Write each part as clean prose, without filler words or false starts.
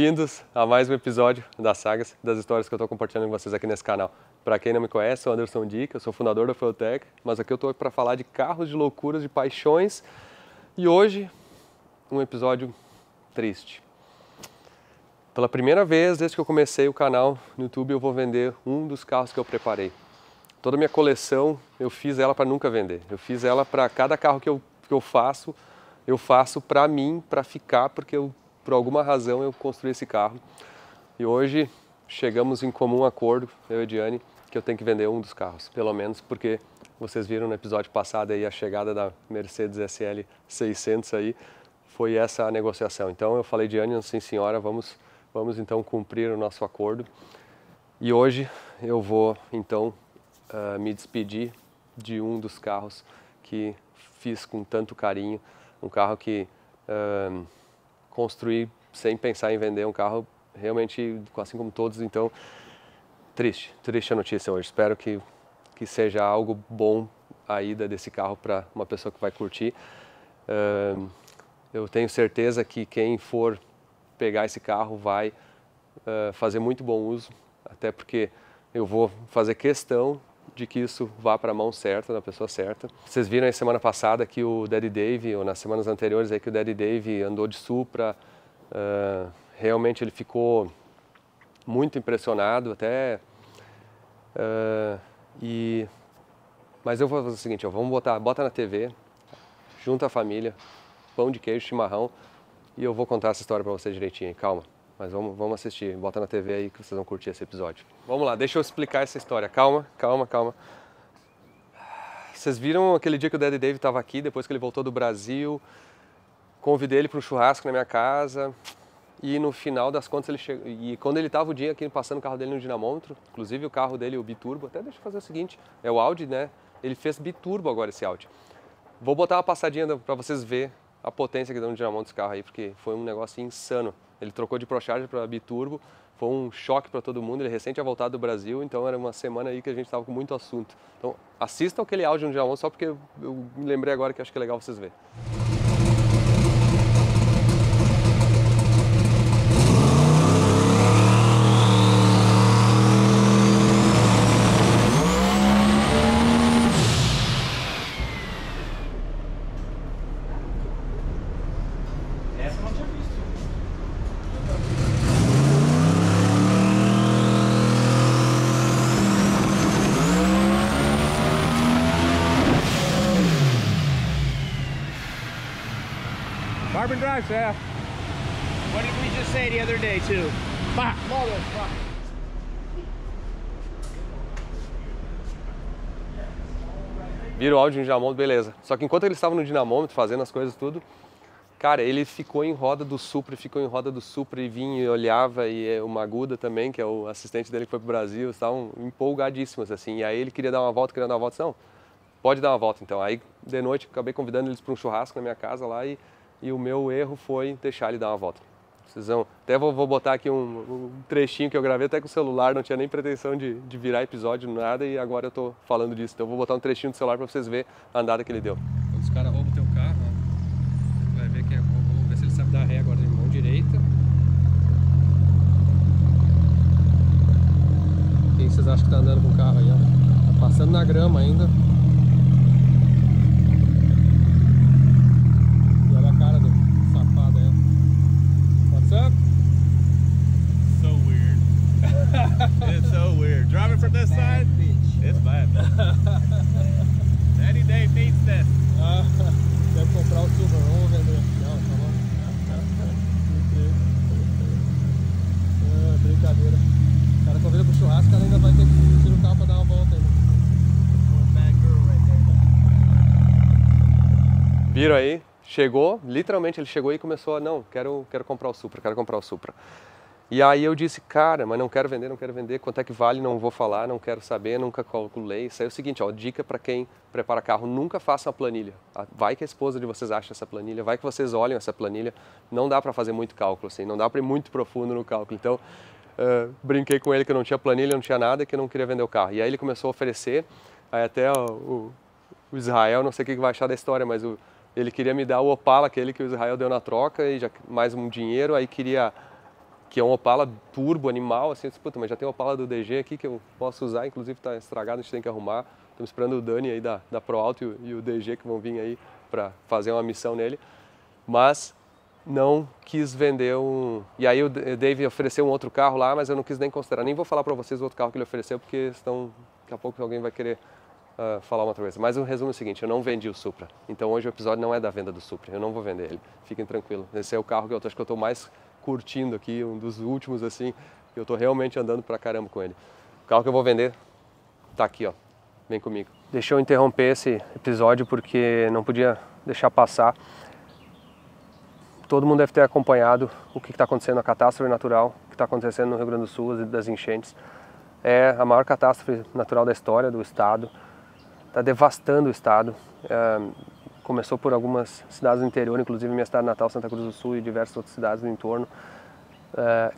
Bem-vindos a mais um episódio das sagas, das histórias que eu estou compartilhando com vocês aqui nesse canal. Para quem não me conhece, eu sou Anderson Dick, eu sou fundador da Fueltech, mas aqui eu estou para falar de carros, de loucuras, de paixões e hoje um episódio triste. Pela primeira vez desde que eu comecei o canal no YouTube eu vou vender um dos carros que eu preparei. Toda a minha coleção eu fiz ela para nunca vender, eu fiz ela para cada carro que eu faço para mim, para ficar, porque por alguma razão eu construí esse carro. E hoje chegamos em comum acordo, eu e a Diane, que eu tenho que vender um dos carros. Pelo menos porque vocês viram no episódio passado aí a chegada da Mercedes SL 600 aí, foi essa a negociação. Então eu falei, Diane, sim senhora, vamos então cumprir o nosso acordo. E hoje eu vou então me despedir de um dos carros que fiz com tanto carinho. Um carro que construí sem pensar em vender, um carro realmente, assim como todos, então, triste a notícia hoje. Espero que seja algo bom a ida desse carro para uma pessoa que vai curtir. Eu tenho certeza que quem for pegar esse carro vai fazer muito bom uso, até porque eu vou fazer questão de que isso vá para a mão certa, da pessoa certa. Vocês viram aí semana passada que o Daddy Dave, ou nas semanas anteriores aí que o Daddy Dave andou de Supra, realmente ele ficou muito impressionado até, mas eu vou fazer o seguinte, bota na TV, junta a família, pão de queijo, chimarrão, e eu vou contar essa história para vocês direitinho, calma. Mas vamos assistir, bota na TV aí que vocês vão curtir esse episódio. Vamos lá, deixa eu explicar essa história. Calma. Vocês viram aquele dia que o Daddy Dave estava aqui, depois que ele voltou do Brasil, convidei ele para um churrasco na minha casa, e no final das contas ele chegou, e quando ele estava o dia aqui passando o carro dele no dinamômetro, inclusive o carro dele, o biturbo, até deixa eu fazer o seguinte, é o Audi, né? Ele fez biturbo agora esse Audi. Vou botar uma passadinha para vocês verem a potência que deu no dinamômetro desse carro aí, porque foi um negócio insano. Ele trocou de ProCharger para biturbo, foi um choque para todo mundo, ele recém tinha voltado do Brasil, então era uma semana aí que a gente estava com muito assunto. Então assistam aquele áudio no dinamômetro só porque eu me lembrei agora que acho que é legal vocês verem. Carbon drive shaft. What did we just say the other day too? Vira o áudio no dinamômetro, beleza. Só que enquanto ele estava no dinamômetro fazendo as coisas tudo, cara, ele ficou em roda do Supra e vinha e olhava, e o Maguda também, que é o assistente dele que foi pro Brasil, estavam empolgadíssimos assim. E aí ele queria dar uma volta, não, pode dar uma volta então. Aí de noite acabei convidando eles para um churrasco na minha casa lá e o meu erro foi deixar ele dar uma volta. Até vou botar aqui um trechinho que eu gravei até com o celular, não tinha nem pretensão de virar episódio, nada, e agora eu tô falando disso. Então eu vou botar um trechinho do celular para vocês verem a andada que ele deu. Quando os caras roubam o teu carro, ó, vai ver que é roubo. Vamos ver se ele sabe dar ré agora de mão direita. Quem vocês acham que tá andando com o carro aí, ó? Tá passando na grama ainda. Cara do safado aí. What's up? So weird. It's so weird. Driving from this side, it's bad. Daddy Dave needs this. Deve comprar o Supra, vamos vender. Não, tá bom. Brincadeira. O cara convida pro churrasco, o cara ainda vai ter que tirar o carro pra dar uma volta ainda. Bad girl right there. Viram aí? Chegou, literalmente ele chegou e começou a, não, quero comprar o Supra. E aí eu disse, cara, mas não quero vender, quanto é que vale, não vou falar, não quero saber, nunca calculei. Isso aí é o seguinte, ó, dica para quem prepara carro, nunca faça uma planilha. Vai que a esposa de vocês acha essa planilha, vai que vocês olham essa planilha, não dá para fazer muito cálculo, assim, não dá para ir muito profundo no cálculo. Então, brinquei com ele que eu não tinha planilha, não tinha nada, que eu não queria vender o carro. E aí ele começou a oferecer, aí até o Israel, não sei o que vai achar da história, mas ele queria me dar o Opala, aquele que o Israel deu na troca, e já mais um dinheiro, aí queria que é um Opala turbo animal, assim, eu disse, puta, mas já tem o Opala do DG aqui que eu posso usar, inclusive está estragado, a gente tem que arrumar. Estamos esperando o Dani aí da Pro Auto e o DG que vão vir aí para fazer uma missão nele, mas não quis vender um... E aí o Dave ofereceu um outro carro lá, mas eu não quis nem considerar, nem vou falar para vocês o outro carro que ele ofereceu, porque senão daqui a pouco alguém vai querer falar uma outra coisa. Mas o resumo é o seguinte, eu não vendi o Supra, então hoje o episódio não é da venda do Supra, eu não vou vender ele, fiquem tranquilos. Esse é o carro que eu acho que eu estou mais curtindo aqui, um dos últimos assim, eu estou realmente andando pra caramba com ele. O carro que eu vou vender tá aqui, ó, vem comigo. Deixa eu interromper esse episódio porque não podia deixar passar. Todo mundo deve ter acompanhado o que está acontecendo, a catástrofe natural que está acontecendo no Rio Grande do Sul, das enchentes. É a maior catástrofe natural da história do estado, está devastando o estado. Começou por algumas cidades do interior, inclusive minha cidade natal, Santa Cruz do Sul, e diversas outras cidades do entorno, a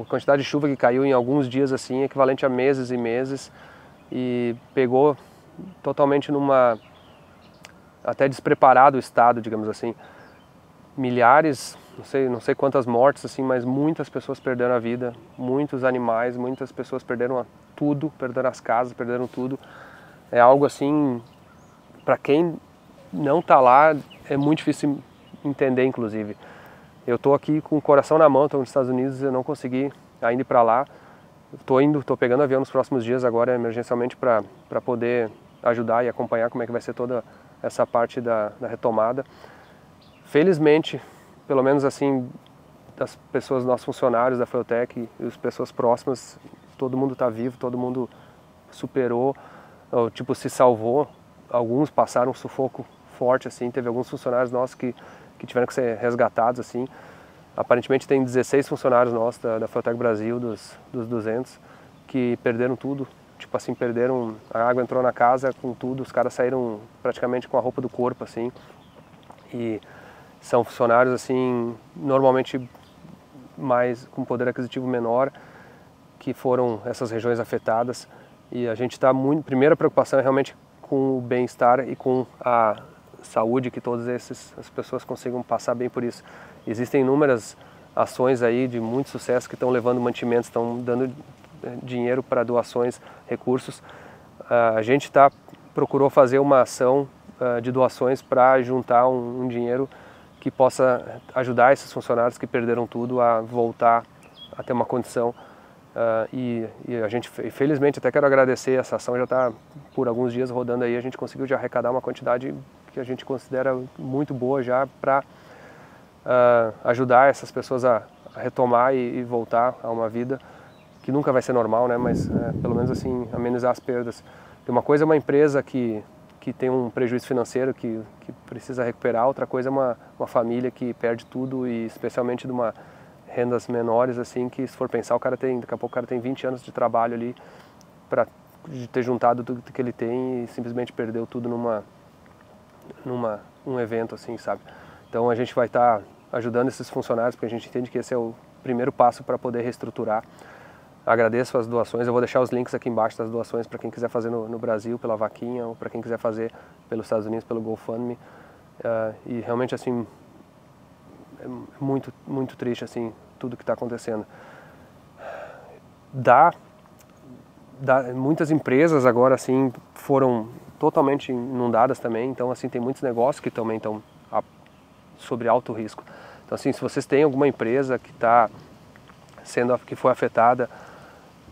quantidade de chuva que caiu em alguns dias assim, equivalente a meses e meses, e pegou totalmente até despreparado o estado, digamos assim. Milhares, não sei quantas mortes assim, mas muitas pessoas perderam a vida, muitos animais, muitas pessoas perderam tudo, perderam as casas, perderam tudo. É algo assim, para quem não está lá, é muito difícil entender, inclusive. Eu estou aqui com o coração na mão, estou nos Estados Unidos, eu não consegui ainda ir para lá. Estou pegando avião nos próximos dias agora, emergencialmente, para poder ajudar e acompanhar como é que vai ser toda essa parte da retomada. Felizmente, pelo menos assim, das pessoas, nossos funcionários da Feutec e as pessoas próximas, todo mundo está vivo, todo mundo superou, tipo, se salvou. Alguns passaram um sufoco forte, assim, teve alguns funcionários nossos que tiveram que ser resgatados, assim. Aparentemente tem 16 funcionários nossos da Feutec Brasil, dos 200, que perderam tudo. Tipo assim, perderam, a água entrou na casa com tudo, os caras saíram praticamente com a roupa do corpo, assim. E são funcionários, assim, normalmente mais com poder aquisitivo menor, que foram essas regiões afetadas. E a gente está muito, primeira preocupação é realmente com o bem-estar e com a saúde, que todas as pessoas consigam passar bem por isso. Existem inúmeras ações aí de muito sucesso que estão levando mantimentos, estão dando dinheiro para doações, recursos. A gente procurou fazer uma ação de doações para juntar um dinheiro que possa ajudar esses funcionários que perderam tudo a voltar a ter uma condição. E a gente, felizmente, até quero agradecer, essa ação já está por alguns dias rodando aí, a gente conseguiu já arrecadar uma quantidade que a gente considera muito boa já para ajudar essas pessoas a retomar e voltar a uma vida que nunca vai ser normal, né? Mas pelo menos assim amenizar as perdas. Porque uma coisa é uma empresa que tem um prejuízo financeiro que precisa recuperar, outra coisa é uma família que perde tudo, e especialmente de rendas menores, assim, que se for pensar, daqui a pouco o cara tem 20 anos de trabalho ali para ter juntado tudo que ele tem e simplesmente perdeu tudo num evento, assim, sabe? Então a gente vai estar ajudando esses funcionários, porque a gente entende que esse é o primeiro passo para poder reestruturar. Agradeço as doações, eu vou deixar os links aqui embaixo das doações para quem quiser fazer no Brasil pela vaquinha, ou para quem quiser fazer pelos Estados Unidos pelo GoFundMe. E realmente, assim, é muito, muito triste, assim, tudo que está acontecendo. Muitas empresas agora, assim, foram totalmente inundadas também, então, assim, tem muitos negócios que também estão sobre alto risco. Então, assim, se vocês têm alguma empresa que foi afetada,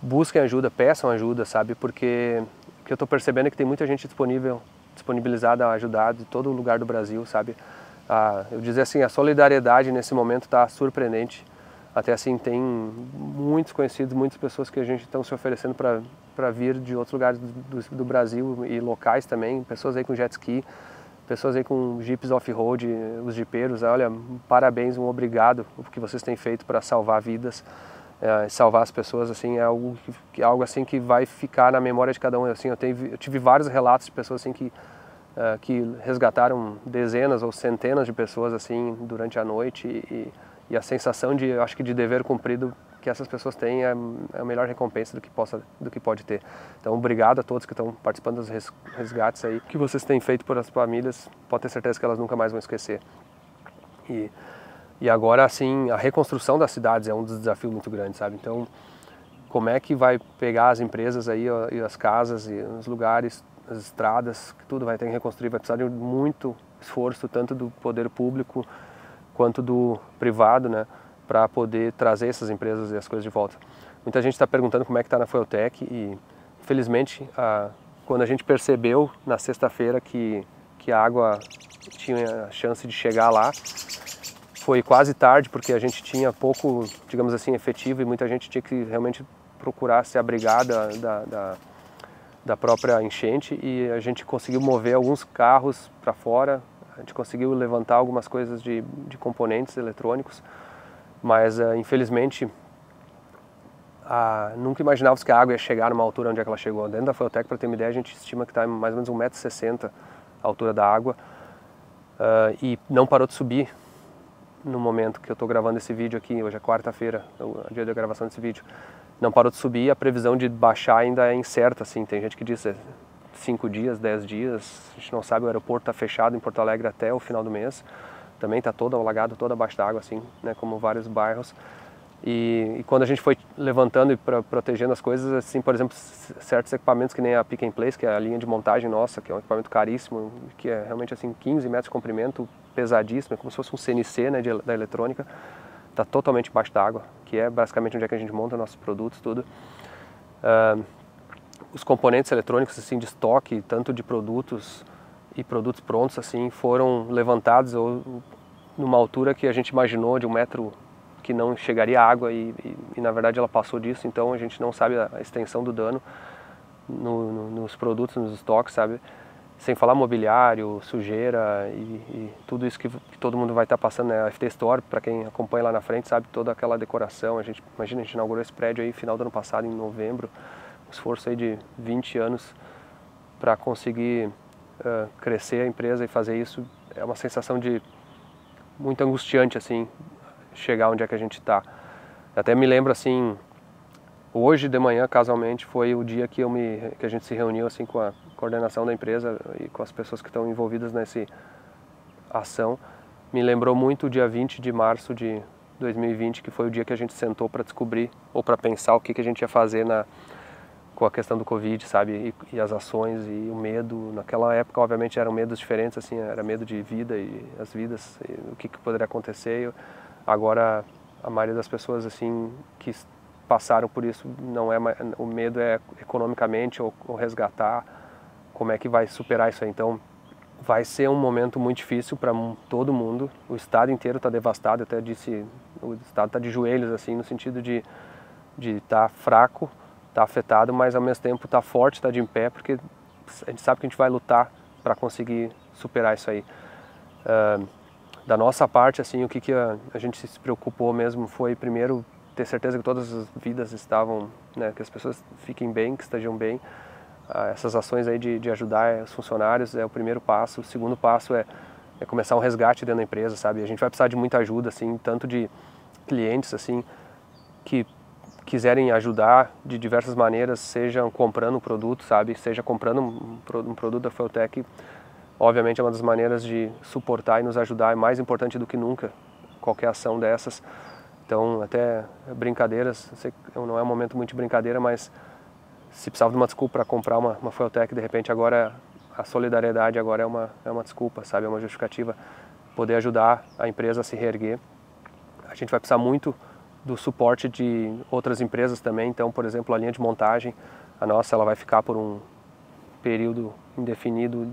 busquem ajuda, peçam ajuda, sabe? Porque eu estou percebendo que tem muita gente disponibilizada a ajudar de todo lugar do Brasil, sabe? Eu dizer assim, a solidariedade nesse momento está surpreendente. Até assim, tem muitos conhecidos, muitas pessoas que a gente estão se oferecendo para vir de outros lugares do Brasil e locais também, pessoas aí com jet ski, pessoas aí com jeeps off-road, os jipeiros. Olha, parabéns, um obrigado por que vocês têm feito para salvar vidas, salvar as pessoas, assim, é algo assim que vai ficar na memória de cada um. Assim, eu tive vários relatos de pessoas assim que resgataram dezenas ou centenas de pessoas assim durante a noite, e a sensação acho que de dever cumprido que essas pessoas têm é a melhor recompensa do que pode ter. Então, obrigado a todos que estão participando dos resgates aí, que vocês têm feito por as famílias, pode ter certeza que elas nunca mais vão esquecer. E E agora, assim, a reconstrução das cidades é um dos desafios muito grandes, sabe? Então, como é que vai pegar as empresas aí, e as casas, e os lugares, as estradas, que tudo vai ter que reconstruir, vai precisar de muito esforço, tanto do poder público quanto do privado, né? Para poder trazer essas empresas e as coisas de volta. Muita gente está perguntando como é que está na Fueltech e, infelizmente, quando a gente percebeu na sexta-feira que a água tinha a chance de chegar lá, foi quase tarde, porque a gente tinha pouco, digamos assim, efetivo e muita gente tinha que realmente procurar se abrigar da própria enchente, e a gente conseguiu mover alguns carros para fora, a gente conseguiu levantar algumas coisas de componentes eletrônicos, mas infelizmente nunca imaginávamos que a água ia chegar numa altura onde é que ela chegou. Dentro da Fueltech, para ter uma ideia, a gente estima que está mais ou menos 1,60 m a altura da água, e não parou de subir no momento que eu estou gravando esse vídeo aqui. Hoje é quarta-feira, o dia da gravação desse vídeo. Não parou de subir, a previsão de baixar ainda é incerta, assim. Tem gente que diz 5 dias, 10 dias, a gente não sabe. O aeroporto está fechado em Porto Alegre até o final do mês, também está todo alagado, toda abaixo d'água, assim, né, como vários bairros. E quando a gente foi levantando e protegendo as coisas, assim, por exemplo, certos equipamentos que nem a Pick and Place, que é a linha de montagem nossa, que é um equipamento caríssimo, que é realmente assim 15 metros de comprimento, pesadíssimo, é como se fosse um CNC, né, da eletrônica, está totalmente embaixo d'água, que é basicamente onde é que a gente monta nossos produtos, tudo. Os componentes eletrônicos, assim, de estoque, tanto de produtos e produtos prontos, assim, foram levantados numa altura que a gente imaginou de 1 metro, que não chegaria água, e na verdade ela passou disso. Então a gente não sabe a extensão do dano nos produtos, nos estoques, sabe? Sem falar mobiliário, sujeira e tudo isso que todo mundo vai estar passando, né? A FT Store, para quem acompanha lá na frente, sabe, toda aquela decoração. Imagina, a gente inaugurou esse prédio aí no final do ano passado, em novembro, um esforço aí de 20 anos para conseguir crescer a empresa e fazer isso. É uma sensação de muito angustiante, assim, chegar onde é que a gente está. Até me lembro, assim, hoje de manhã, casualmente, foi o dia que a gente se reuniu, assim, com a coordenação da empresa e com as pessoas que estão envolvidas nessa ação. Me lembrou muito o dia 20 de março de 2020, que foi o dia que a gente sentou para descobrir ou para pensar o que a gente ia fazer com a questão do Covid, sabe, e as ações e o medo. Naquela época, obviamente, eram medos diferentes, assim, era medo de vida e as vidas, e o que poderia acontecer. Agora, a maioria das pessoas, assim, que passaram por isso, não é mais, o medo é economicamente ou resgatar, como é que vai superar isso aí. Então, vai ser um momento muito difícil para todo mundo. O estado inteiro está devastado. Até disse, o estado está de joelhos, assim, no sentido de estar fraco, está afetado, mas ao mesmo tempo está forte, está de em pé, porque a gente sabe que a gente vai lutar para conseguir superar isso aí. Da nossa parte, assim, o que a gente se preocupou mesmo foi, primeiro, ter certeza que todas as vidas estavam, né, que as pessoas fiquem bem, que estejam bem. Essas ações aí de ajudar os funcionários é o primeiro passo. O segundo passo é começar um resgate dentro da empresa, sabe? A gente vai precisar de muita ajuda, assim, tanto de clientes, assim, que quiserem ajudar de diversas maneiras, sejam comprando um produto, sabe? Seja comprando um produto da Fueltech. Obviamente é uma das maneiras de suportar e nos ajudar, é mais importante do que nunca qualquer ação dessas. Então, até brincadeiras, sei que não é um momento muito de brincadeira, mas se precisava de uma desculpa para comprar uma Fueltech, de repente agora a solidariedade agora é uma desculpa, sabe? É uma justificativa, poder ajudar a empresa a se reerguer. A gente vai precisar muito do suporte de outras empresas também. Então, por exemplo, a linha de montagem, a nossa, ela vai ficar por um período indefinido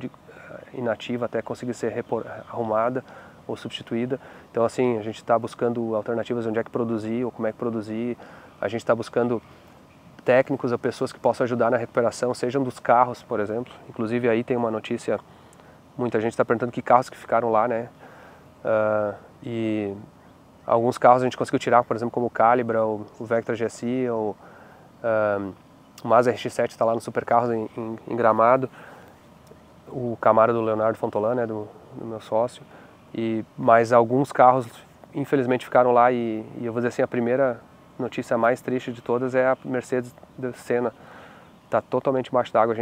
inativa até conseguir ser arrumada ou substituída. Então, assim, a gente está buscando alternativas de onde é que produzir ou como é que produzir. A gente está buscando técnicos ou pessoas que possam ajudar na recuperação, sejam dos carros, por exemplo. Inclusive, aí tem uma notícia, muita gente está perguntando que carros que ficaram lá, né? E alguns carros a gente conseguiu tirar, por exemplo, como o Calibra, o Vectra GSI, ou o Mazda RX-7 está lá no Supercarros em Gramado. O Camaro do Leonardo Fontolã, né, do meu sócio, mas alguns carros infelizmente ficaram lá, e eu vou dizer assim, a primeira notícia mais triste de todas é a Mercedes da Senna. Está totalmente embaixo d'água.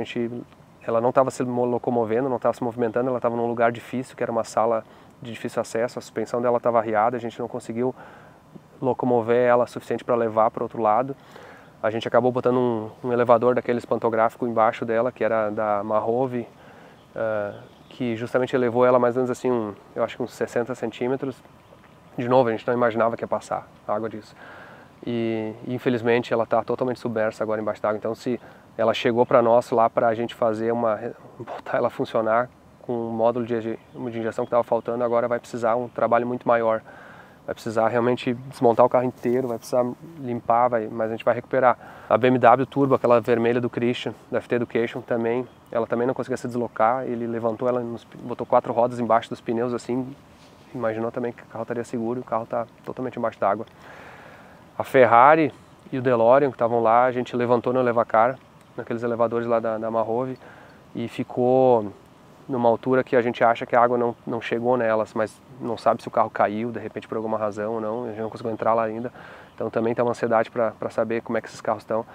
Ela não estava se locomovendo, não estava se movimentando, ela estava num lugar difícil, que era uma sala de difícil acesso, a suspensão dela estava arriada, a gente não conseguiu locomover ela suficiente para levar para o outro lado. A gente acabou botando um elevador daqueles pantográfico embaixo dela, que era da Mahove, que justamente elevou ela mais ou menos assim, eu acho que uns 60 centímetros. De novo, a gente não imaginava que ia passar água disso. E infelizmente ela está totalmente submersa agora embaixo d'água. Então se ela chegou para nós lá para a gente fazer botar ela funcionar com o módulo de injeção que estava faltando, agora vai precisar um trabalho muito maior. Vai precisar realmente desmontar o carro inteiro, vai precisar limpar, mas a gente vai recuperar. A BMW Turbo, aquela vermelha do Christian, da FT Education também, ela também não conseguia se deslocar, ele levantou ela, botou 4 rodas embaixo dos pneus assim, imaginou também que o carro estaria seguro e o carro está totalmente embaixo d'água. A Ferrari e o DeLorean que estavam lá, a gente levantou no Elevacar, naqueles elevadores lá da Mahove, e ficou numa altura que a gente acha que a água não chegou nelas, mas não sabe se o carro caiu, de repente por alguma razão ou não, a gente não conseguiu entrar lá ainda. Então também tem uma ansiedade para saber como é que esses carros estão.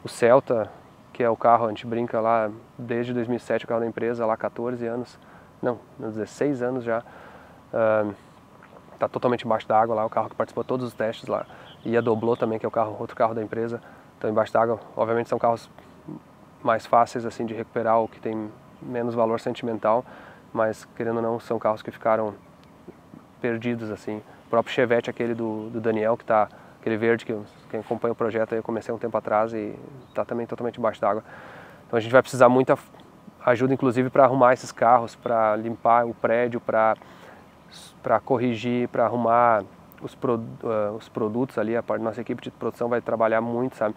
O Celta, que é o carro, a gente brinca lá desde 2007, o carro da empresa, lá 14 anos, não, 16 anos já, está totalmente embaixo d'água lá, o carro que participou de todos os testes lá. E a Doblô também, que é o outro carro da empresa, estão embaixo d'água. Obviamente são carros mais fáceis assim de recuperar, ou que tem menos valor sentimental, mas querendo ou não, são carros que ficaram perdidos assim. O próprio Chevette, aquele do Daniel, que tá, aquele verde, quem acompanha o projeto aí, eu comecei um tempo atrás e está também totalmente embaixo d'água. Então a gente vai precisar muita ajuda, inclusive, para arrumar esses carros, para limpar o prédio, para corrigir, para arrumar os produtos ali. A nossa equipe de produção vai trabalhar muito, sabe?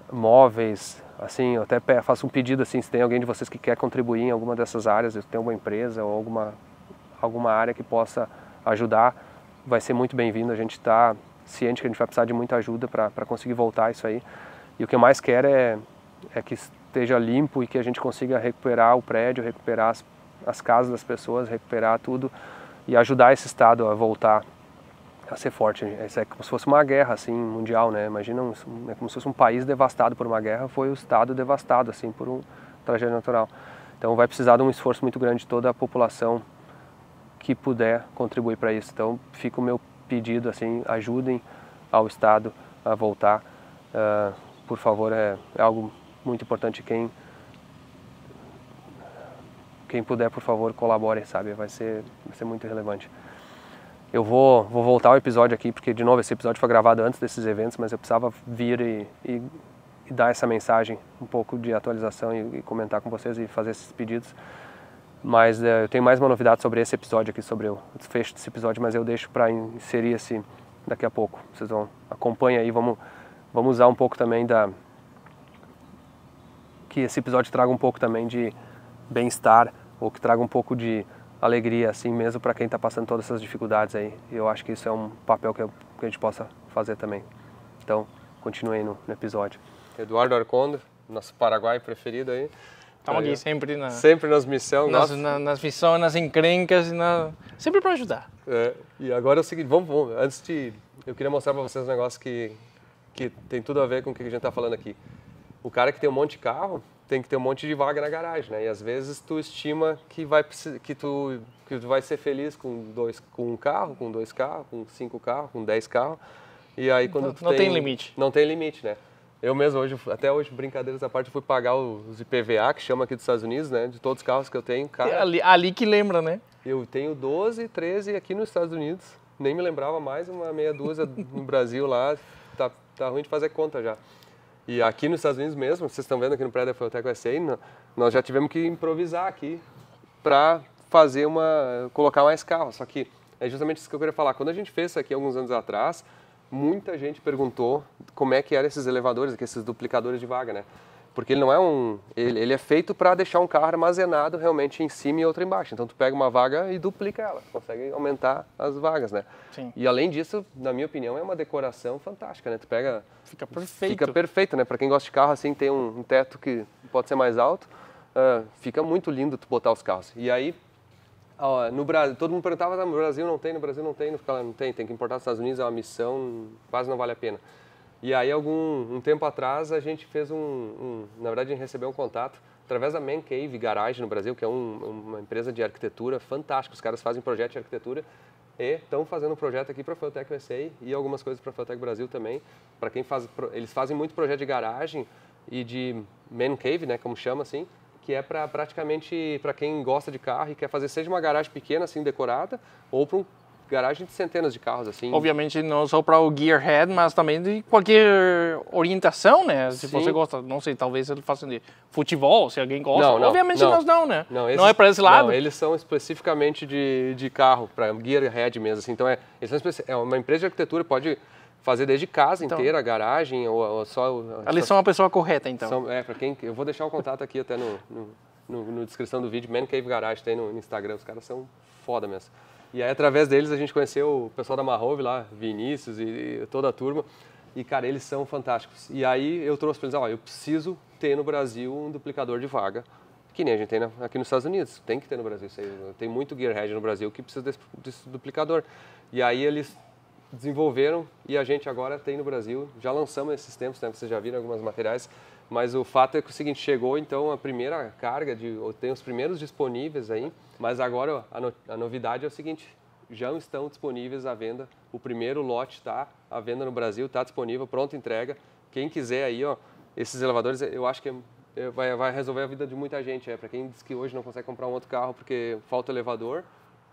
Móveis, assim, eu até faço um pedido assim, se tem alguém de vocês que quer contribuir em alguma dessas áreas, se tem alguma empresa ou alguma área que possa ajudar, vai ser muito bem-vindo. A gente está ciente que a gente vai precisar de muita ajuda para conseguir voltar isso aí. E o que eu mais quero é que esteja limpo e que a gente consiga recuperar o prédio, recuperar as casas das pessoas, recuperar tudo e ajudar esse estado a voltar a ser forte. Isso é como se fosse uma guerra assim mundial, né? Imagina, é como se fosse um país devastado por uma guerra, foi o estado devastado assim por um tragédia natural. Então vai precisar de um esforço muito grande de toda a população que puder contribuir para isso. Então fica o meu pedido assim, ajudem ao estado a voltar. Por favor, é algo muito importante. Quem puder, por favor, colabore, sabe? Vai ser muito relevante. Eu vou voltar ao episódio aqui, porque, de novo, esse episódio foi gravado antes desses eventos, mas eu precisava vir e dar essa mensagem, um pouco de atualização e comentar com vocês e fazer esses pedidos. Mas eu tenho mais uma novidade sobre esse episódio aqui, sobre o desfecho desse episódio, mas eu deixo para inserir esse daqui a pouco. Vocês acompanhem aí, vamos usar um pouco também que esse episódio traga um pouco também de bem-estar, ou que traga um pouco de alegria, assim mesmo, para quem está passando todas essas dificuldades aí. E eu acho que isso é um papel que a gente possa fazer também. Então, continue aí no episódio. Eduardo Arconda, nosso Paraguai preferido aí. Estamos aqui sempre nas missões. Nas missões, nas encrencas, sempre para ajudar. E agora é o seguinte, eu queria mostrar para vocês um negócio que tem tudo a ver com o que a gente está falando aqui. O cara que tem um monte de carro, tem que ter um monte de vaga na garagem, né? E às vezes tu estima que tu vai ser feliz com um carro, com 2 carros, com 5 carros, com 10 carros. E aí quando não tem limite. Não tem limite, né? Eu mesmo até hoje, brincadeiras à parte, eu fui pagar os IPVA, que chama aqui dos Estados Unidos, né? De todos os carros que eu tenho, cara. É ali que lembra, né? Eu tenho 12, 13 aqui nos Estados Unidos. Nem me lembrava mais, uma meia dúzia no Brasil lá. Tá ruim de fazer conta já. E aqui nos Estados Unidos mesmo, vocês estão vendo aqui no prédio da Fueltec USA, nós já tivemos que improvisar aqui para colocar mais carros. Só que é justamente isso que eu queria falar. Quando a gente fez isso aqui alguns anos atrás, muita gente perguntou como é que eram esses elevadores, esses duplicadores de vaga, né? Porque ele não é ele é feito para deixar um carro armazenado realmente em cima e outro embaixo. Então tu pega uma vaga e duplica ela, consegue aumentar as vagas, né? Sim. E além disso, na minha opinião, é uma decoração fantástica, né? Tu pega... Fica perfeito. Fica perfeito, né? Para quem gosta de carro, assim, tem um teto que pode ser mais alto, fica muito lindo tu botar os carros. E aí, no Brasil, todo mundo perguntava, no Brasil não tem, não tem que importar dos Estados Unidos, é uma missão, quase não vale a pena. E aí, um tempo atrás, a gente fez na verdade, a gente recebeu um contato, através da Man Cave Garage no Brasil, que é uma empresa de arquitetura fantástica. Os caras fazem projeto de arquitetura e estão fazendo um projeto aqui para a Feutech USA e algumas coisas para a Feutech Brasil também. Para quem faz, eles fazem muito projeto de garagem e de Man Cave, né, como chama assim, que é para praticamente para quem gosta de carro e quer fazer seja uma garagem pequena assim decorada ou para garagem de centenas de carros assim. Obviamente não só para o gearhead, mas também de qualquer orientação, né? Se Sim. você gosta, não sei, talvez ele faça de futebol, se alguém gosta. Não, Obviamente nós não, né? Não, não é para esse lado. Não, eles são especificamente de carro, para gearhead mesmo. Assim. Então é uma empresa de arquitetura, pode fazer desde casa inteira, a garagem ou só. Eles são a pessoa correta, então. Para quem eu vou deixar o contato aqui até no descrição do vídeo, Man Cave Garage tem no Instagram. Os caras são foda mesmo. E aí, através deles, a gente conheceu o pessoal da Marrove lá, Vinícius e toda a turma. E, cara, eles são fantásticos. E aí, eu trouxe para eles, eu preciso ter no Brasil um duplicador de vaga, que nem a gente tem aqui nos Estados Unidos. Tem que ter no Brasil. Tem muito gearhead no Brasil que precisa desse duplicador. E aí, eles desenvolveram e a gente agora tem no Brasil. Já lançamos esses tempos, né? Vocês já viram alguns materiais. Mas o fato é que o seguinte, chegou então a primeira carga, tem os primeiros disponíveis aí, mas agora a novidade é o seguinte, já estão disponíveis à venda, o primeiro lote está à venda no Brasil, está disponível, pronta entrega. Quem quiser aí, esses elevadores, eu acho que vai resolver a vida de muita gente. Para quem diz que hoje não consegue comprar um outro carro porque falta elevador,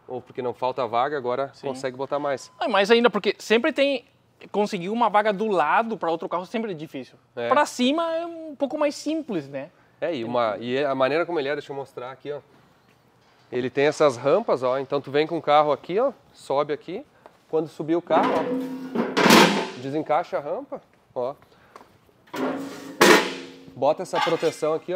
ou porque não falta vaga, agora consegue botar mais. Mais ainda, porque sempre tem... Conseguir uma vaga do lado para outro carro sempre é difícil. Para cima é um pouco mais simples, né? E a maneira como ele deixa eu mostrar aqui, Ele tem essas rampas, então tu vem com o carro aqui, sobe aqui. Quando subir o carro, desencaixa a rampa, Bota essa proteção aqui,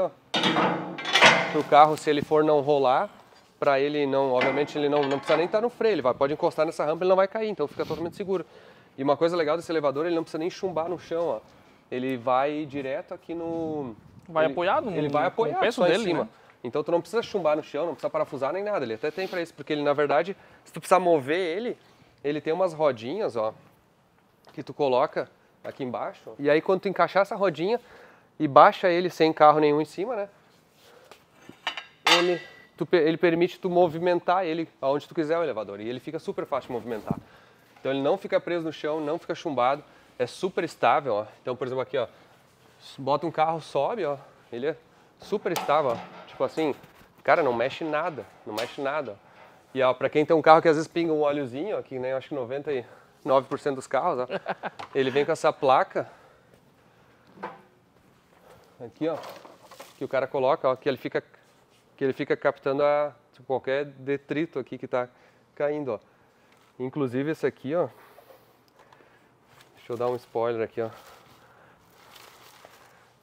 pro carro, se ele for não rolar, para ele não, obviamente ele não precisa nem estar no freio, ele pode encostar nessa rampa, ele não vai cair, então fica totalmente seguro. E uma coisa legal desse elevador, ele não precisa nem chumbar no chão, Ele vai direto aqui no... Vai apoiado? Ele vai apoiado, peso só dele, em cima. né? Então tu não precisa chumbar no chão, não precisa parafusar nem nada. Ele até tem para isso, porque ele, na verdade, se tu precisar mover ele tem umas rodinhas, que tu coloca aqui embaixo. E aí quando tu encaixar essa rodinha e baixa ele sem carro nenhum em cima, né? Ele permite tu movimentar ele aonde tu quiser o elevador. E ele fica super fácil de movimentar. Então ele não fica preso no chão, não fica chumbado, é super estável, Então, por exemplo, aqui, bota um carro, sobe, ele é super estável, Tipo assim, cara, não mexe nada. E para quem tem um carro que às vezes pinga um óleozinho, que nem acho que 99% dos carros, ele vem com essa placa aqui, que o cara coloca, que ele fica captando qualquer detrito aqui que está caindo, Inclusive esse aqui, deixa eu dar um spoiler aqui, Vocês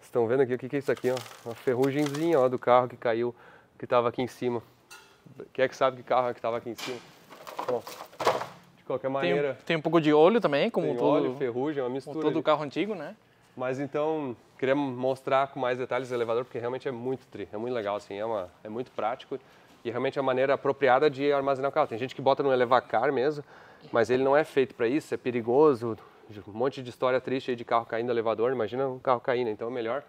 estão vendo aqui o que é isso aqui, Uma ferrugemzinha, do carro que caiu, que estava aqui em cima. Quem é que sabe que carro é que estava aqui em cima? Bom, de qualquer maneira... Tem um pouco de óleo também, como tem todo... óleo, ferrugem, uma mistura. Como todo carro antigo, né? Mas então, queria mostrar com mais detalhes o elevador, porque realmente é muito legal, assim, é muito prático. E realmente é a maneira apropriada de armazenar o carro. Tem gente que bota no elevacar mesmo, mas ele não é feito para isso, é perigoso. Um monte de história triste aí de carro caindo no elevador, imagina um carro caindo. Então é melhor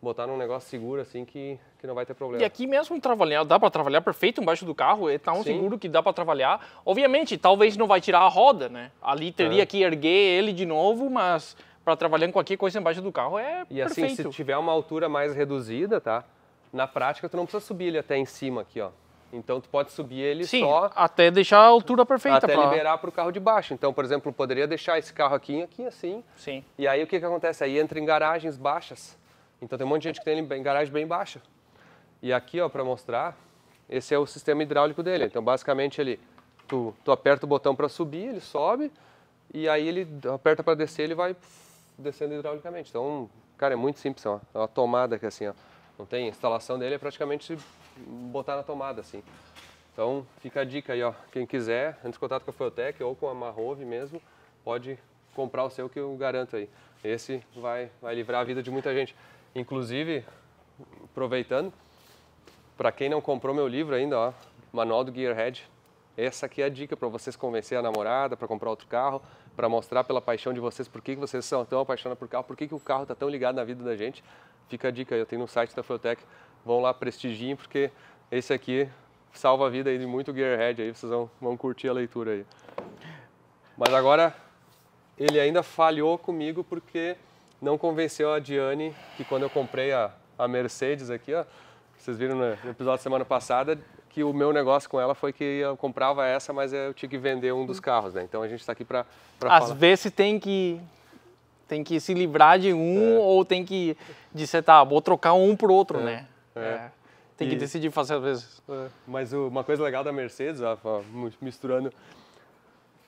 botar num negócio seguro assim que não vai ter problema. E aqui mesmo dá para trabalhar perfeito embaixo do carro, é tão seguro que dá para trabalhar. Obviamente, talvez não vai tirar a roda, né? Ali teria que erguer ele de novo, mas para trabalhar em qualquer coisa embaixo do carro é e perfeito. Assim, se tiver uma altura mais reduzida, na prática tu não precisa subir ele até em cima aqui, Então tu pode subir ele só... até deixar a altura perfeita. Até liberar para o carro de baixo. Então, por exemplo, poderia deixar esse carro aqui assim. Sim. E aí o que acontece? Aí entra em garagens baixas. Então tem um monte de gente que tem em garagem bem baixa. E aqui, para mostrar, esse é o sistema hidráulico dele. Então basicamente tu aperta o botão para subir, ele sobe. E aí ele aperta para descer, ele vai descendo hidraulicamente. Então, cara, é muito simples. É uma tomada que assim, não tem instalação dele, é praticamente... botar na tomada, assim. Então, fica a dica aí, Quem quiser, entre em contato com a Feutech ou com a Marrove mesmo, pode comprar o seu que eu garanto aí. Esse vai livrar a vida de muita gente. Inclusive, aproveitando, para quem não comprou meu livro ainda, Manual do Gearhead, essa aqui é a dica para vocês convencer a namorada para comprar outro carro, para mostrar pela paixão de vocês, por que vocês são tão apaixonados por carro, por que o carro está tão ligado na vida da gente. Fica a dica aí, eu tenho no site da Feutech vão lá, prestigiem, porque esse aqui salva a vida aí de muito gearhead aí, vocês vão curtir a leitura aí. Mas agora, ele ainda falhou comigo porque não convenceu a Diane que quando eu comprei a Mercedes aqui, ó, vocês viram no episódio da semana passada, que o meu negócio com ela foi que eu comprava essa, mas eu tinha que vender um dos carros, né? Então a gente está aqui para falar. Às vezes tem que se livrar de um ou tem que dizer, tá, vou trocar um por outro, né? Tem que decidir fazer às vezes. Mas uma coisa legal da Mercedes, ó, misturando,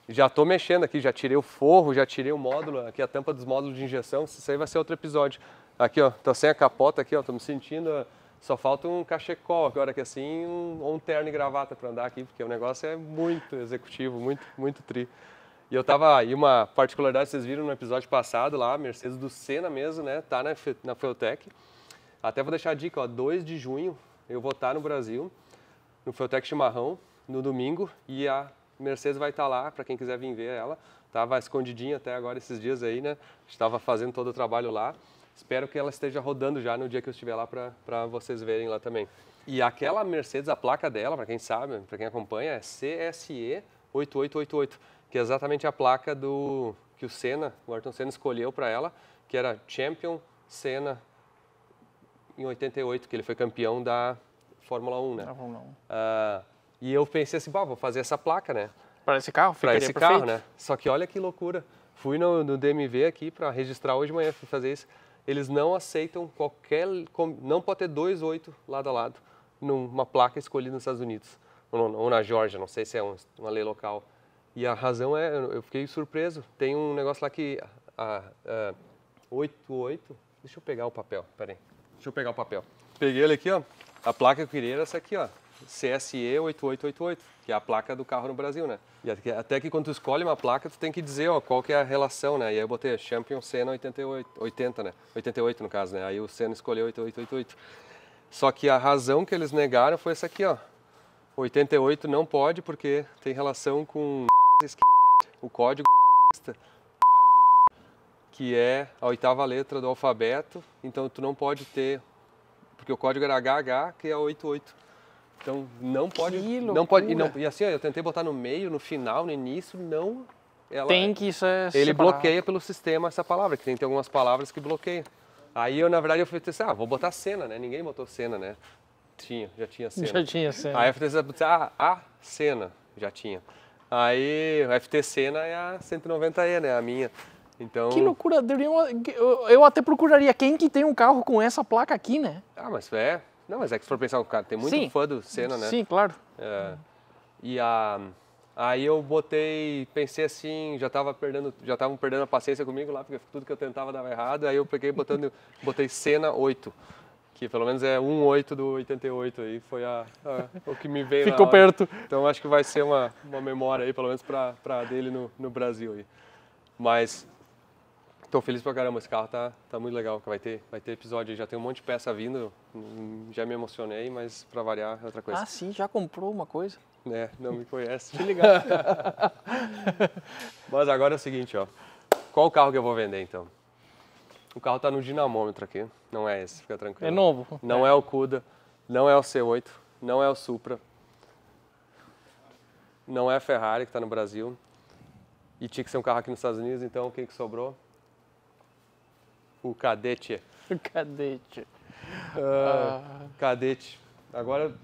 já estou mexendo aqui, já tirei o forro, já tirei o módulo, aqui a tampa dos módulos de injeção, isso aí vai ser outro episódio. Aqui, ó, tô sem a capota aqui, ó, tô me sentindo, só falta um cachecol agora aqui assim, ou um terno e gravata para andar aqui, porque o negócio é muito executivo, muito tri. E eu tava, e uma particularidade, vocês viram no episódio passado lá, a Mercedes do Senna mesmo, né, tá na Feutech. Até vou deixar a dica, ó, 2 de junho eu vou estar no Brasil, no Feutech Chimarrão, no domingo, e a Mercedes vai estar lá, para quem quiser vir ver ela. Tava escondidinha até agora esses dias aí, né, estava fazendo todo o trabalho lá. Espero que ela esteja rodando já no dia que eu estiver lá para vocês verem lá também. E aquela Mercedes, a placa dela, para quem sabe, para quem acompanha, é CSE 8888, que é exatamente a placa que o Ayrton Senna escolheu para ela, que era Champion Senna em 88, que ele foi campeão da Fórmula 1, né? Fórmula 1. E eu pensei assim, vou fazer essa placa, né? Para esse carro? Para esse carro, né? Só que olha que loucura. Fui no DMV aqui para registrar hoje de manhã, fui fazer isso. Eles não aceitam não pode ter 2.8 lado a lado numa placa escolhida nos Estados Unidos. Ou na Geórgia, não sei se é uma lei local. E a razão é, eu fiquei surpreso. Tem um negócio lá que 88, deixa eu pegar o papel, peraí. Deixa eu pegar o papel. Peguei ele aqui, ó. A placa que eu queria era essa aqui, ó. CSE 8888, que é a placa do carro no Brasil, né? E até que quando tu escolhe uma placa, tu tem que dizer, ó, qual que é a relação, né? E aí eu botei Champion Senna 80, né? 88 no caso, né? Aí o Senna escolheu 8888. Só que a razão que eles negaram foi essa aqui, ó. 88 não pode porque tem relação com o código nazista, que é a 8ª letra do alfabeto. Então tu não pode ter, porque o código era HH, que é 88. Então não pode, e assim, ó, eu tentei botar no meio, no final, no início, não. Tem que ser ele separado. bloqueia pelo sistema essa palavra, que tem algumas palavras que bloqueiam. Aí eu, na verdade, eu falei assim, vou botar Senna, né? Ninguém botou Senna, né? Já tinha Senna. Já tinha Senna. Aí eu falei assim, a Senna, já tinha. Aí o FT Senna é a 190E, né? A minha. Então... Que loucura, eu até procuraria quem que tem um carro com essa placa aqui, né? Mas não, mas é que se for pensar, cara, tem muito fã do Senna, né? Sim, claro. Aí eu pensei assim, já estavam perdendo a paciência comigo lá, porque tudo que eu tentava dava errado, aí eu botei Senna 8, que pelo menos é 1.8 do 88, aí foi o que me veio Ficou na hora. perto. Então acho que vai ser uma memória aí, pelo menos para dele no Brasil aí. Mas... Estou feliz pra caramba, esse carro tá muito legal, vai ter episódio, já tem um monte de peça vindo, já me emocionei, mas pra variar é outra coisa. Ah, sim, já comprou uma coisa? Não me conhece. Que legal. Mas agora é o seguinte, ó, qual o carro que eu vou vender então? O carro tá no dinamômetro aqui, não é esse, fica tranquilo. É novo. Não é o Cuda, não é o C8, não é o Supra, não é a Ferrari que tá no Brasil, e tinha que ser um carro aqui nos Estados Unidos, então quem que sobrou? O Cadete. O Cadete. Cadete. Agora,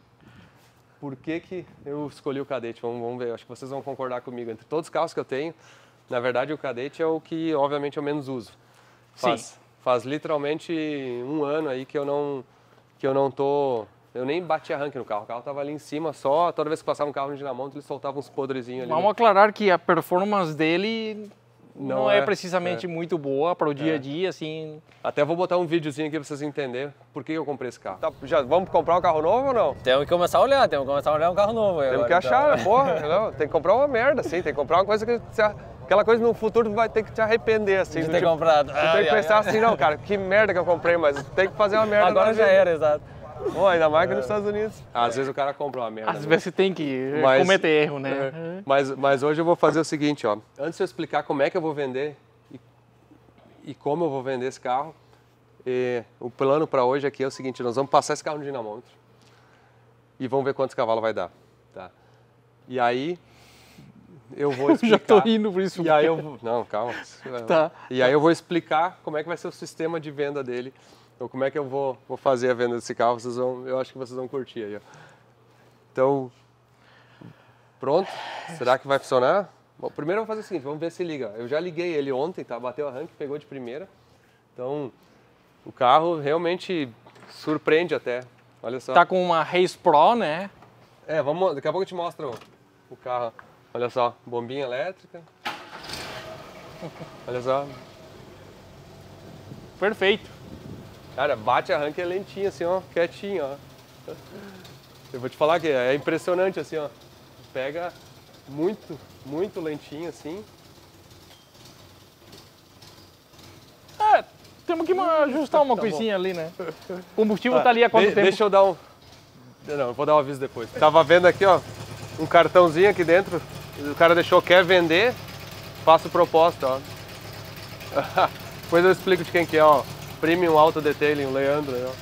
por que eu escolhi o Cadete? Vamos ver, acho que vocês vão concordar comigo. Entre todos os carros que eu tenho, na verdade o Cadete é o que, obviamente, eu menos uso. Faz literalmente 1 ano aí que eu não tô... Eu nem bati arranque no carro. O carro tava ali em cima só, toda vez que passava um carro no dinamômetro, ele soltava uns podrezinhos ali. Vamos aclarar que a performance dele... Não é precisamente muito boa para o dia a dia, assim... Até vou botar um videozinho aqui para vocês entenderem por que eu comprei esse carro. Já vamos comprar um carro novo ou não? Temos que começar a olhar um carro novo. Temos que achar, porra, não, tem que comprar uma merda, assim, tem que comprar uma coisa que... Aquela coisa no futuro tu vai ter que te arrepender, assim. De ter comprado. Tu tem que pensar assim, não, cara, que merda que eu comprei, mas tem que fazer uma merda. Agora já era, exato. Pô, ainda mais que nos Estados Unidos. Às vezes o cara compra uma merda. Às vezes você tem que cometer erro, né? Mas hoje eu vou fazer o seguinte, ó. Antes de eu explicar como é que eu vou vender e como eu vou vender esse carro, E o plano para hoje aqui é o seguinte, nós vamos passar esse carro no dinamômetro e vamos ver quantos cavalos vai dar, tá? E aí eu vou explicar... Já tô rindo por isso. E aí eu vou... Não, calma. Tá. E aí eu vou explicar como é que vai ser o sistema de venda dele, ou como é que eu vou fazer a venda desse carro, eu acho que vocês vão curtir aí, ó. Então, pronto? Será que vai funcionar? Bom, primeiro eu vou fazer o seguinte, vamos ver se liga. Eu já liguei ele ontem, tá? Bateu arranque, pegou de primeira. Então, o carro realmente surpreende até. Olha só. Tá com uma Race Pro, né? Daqui a pouco eu te mostro o carro. Olha só, bombinha elétrica. Olha só. Perfeito. Cara, bate arranque é lentinho assim, ó, quietinho, ó. Eu vou te falar que é impressionante assim, ó. Pega muito, muito lentinho assim. Temos que ajustar uma coisinha ali, né? O combustível tá ali há quanto tempo? Deixa eu dar um... Não, eu vou dar um aviso depois. Tava vendo aqui, ó, um cartãozinho aqui dentro. O cara deixou, quer vender, faço proposta, ó. Depois eu explico de quem que é, ó. Premium Auto Detailing, o Leandro, ó.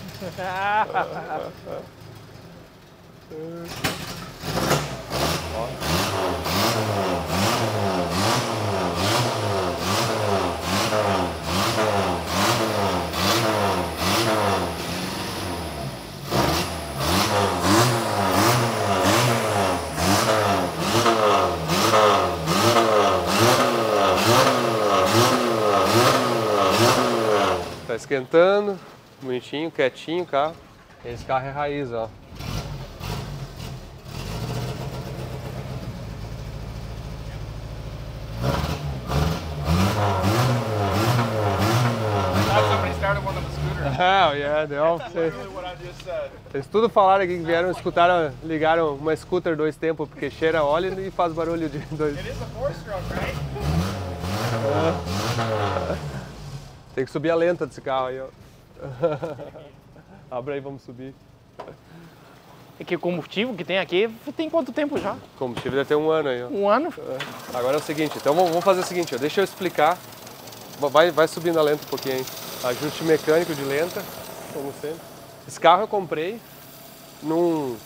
Tá esquentando, bonitinho, quietinho o carro. Esse carro é raiz, ó. Oh, yeah, they all say. Eles tudo falaram aqui que vieram, escutaram, ligaram uma scooter 2 tempos porque cheira óleo e faz barulho de 2. It is a 4-stroke, right? Tem que subir a lenta desse carro aí, ó. Abre aí, vamos subir. É que o combustível que tem aqui tem quanto tempo já? O combustível deve ter 1 ano aí, ó. 1 ano? Agora é o seguinte, então vamos fazer o seguinte, ó, deixa eu explicar. Vai subindo a lenta um pouquinho aí. Ajuste mecânico de lenta, como sempre. Esse carro eu comprei num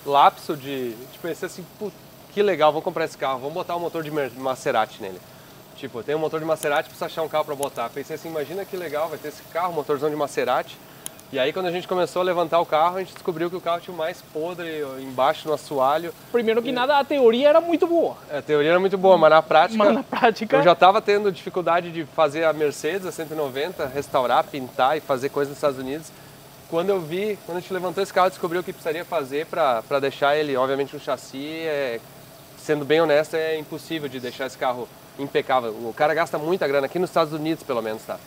lapso de pensei assim, que legal, vamos comprar esse carro, vamos botar um motor de Maserati nele. Tipo, tem um motor de Maserati, precisa achar um carro para botar. Pensei assim, imagina que legal, vai ter esse carro, motorzão de Maserati. E aí quando a gente começou a levantar o carro, a gente descobriu que o carro tinha o mais podre embaixo no assoalho. Primeiro que nada, a teoria era muito boa. A teoria era muito boa, mas na prática... eu já estava tendo dificuldade de fazer a Mercedes, a 190, restaurar, pintar e fazer coisas nos Estados Unidos. Quando a gente levantou esse carro, descobriu o que precisaria fazer para deixar ele, obviamente, um chassi. Sendo bem honesto, é impossível de deixar esse carro impecável. O cara gasta muita grana, aqui nos Estados Unidos pelo menos, tá?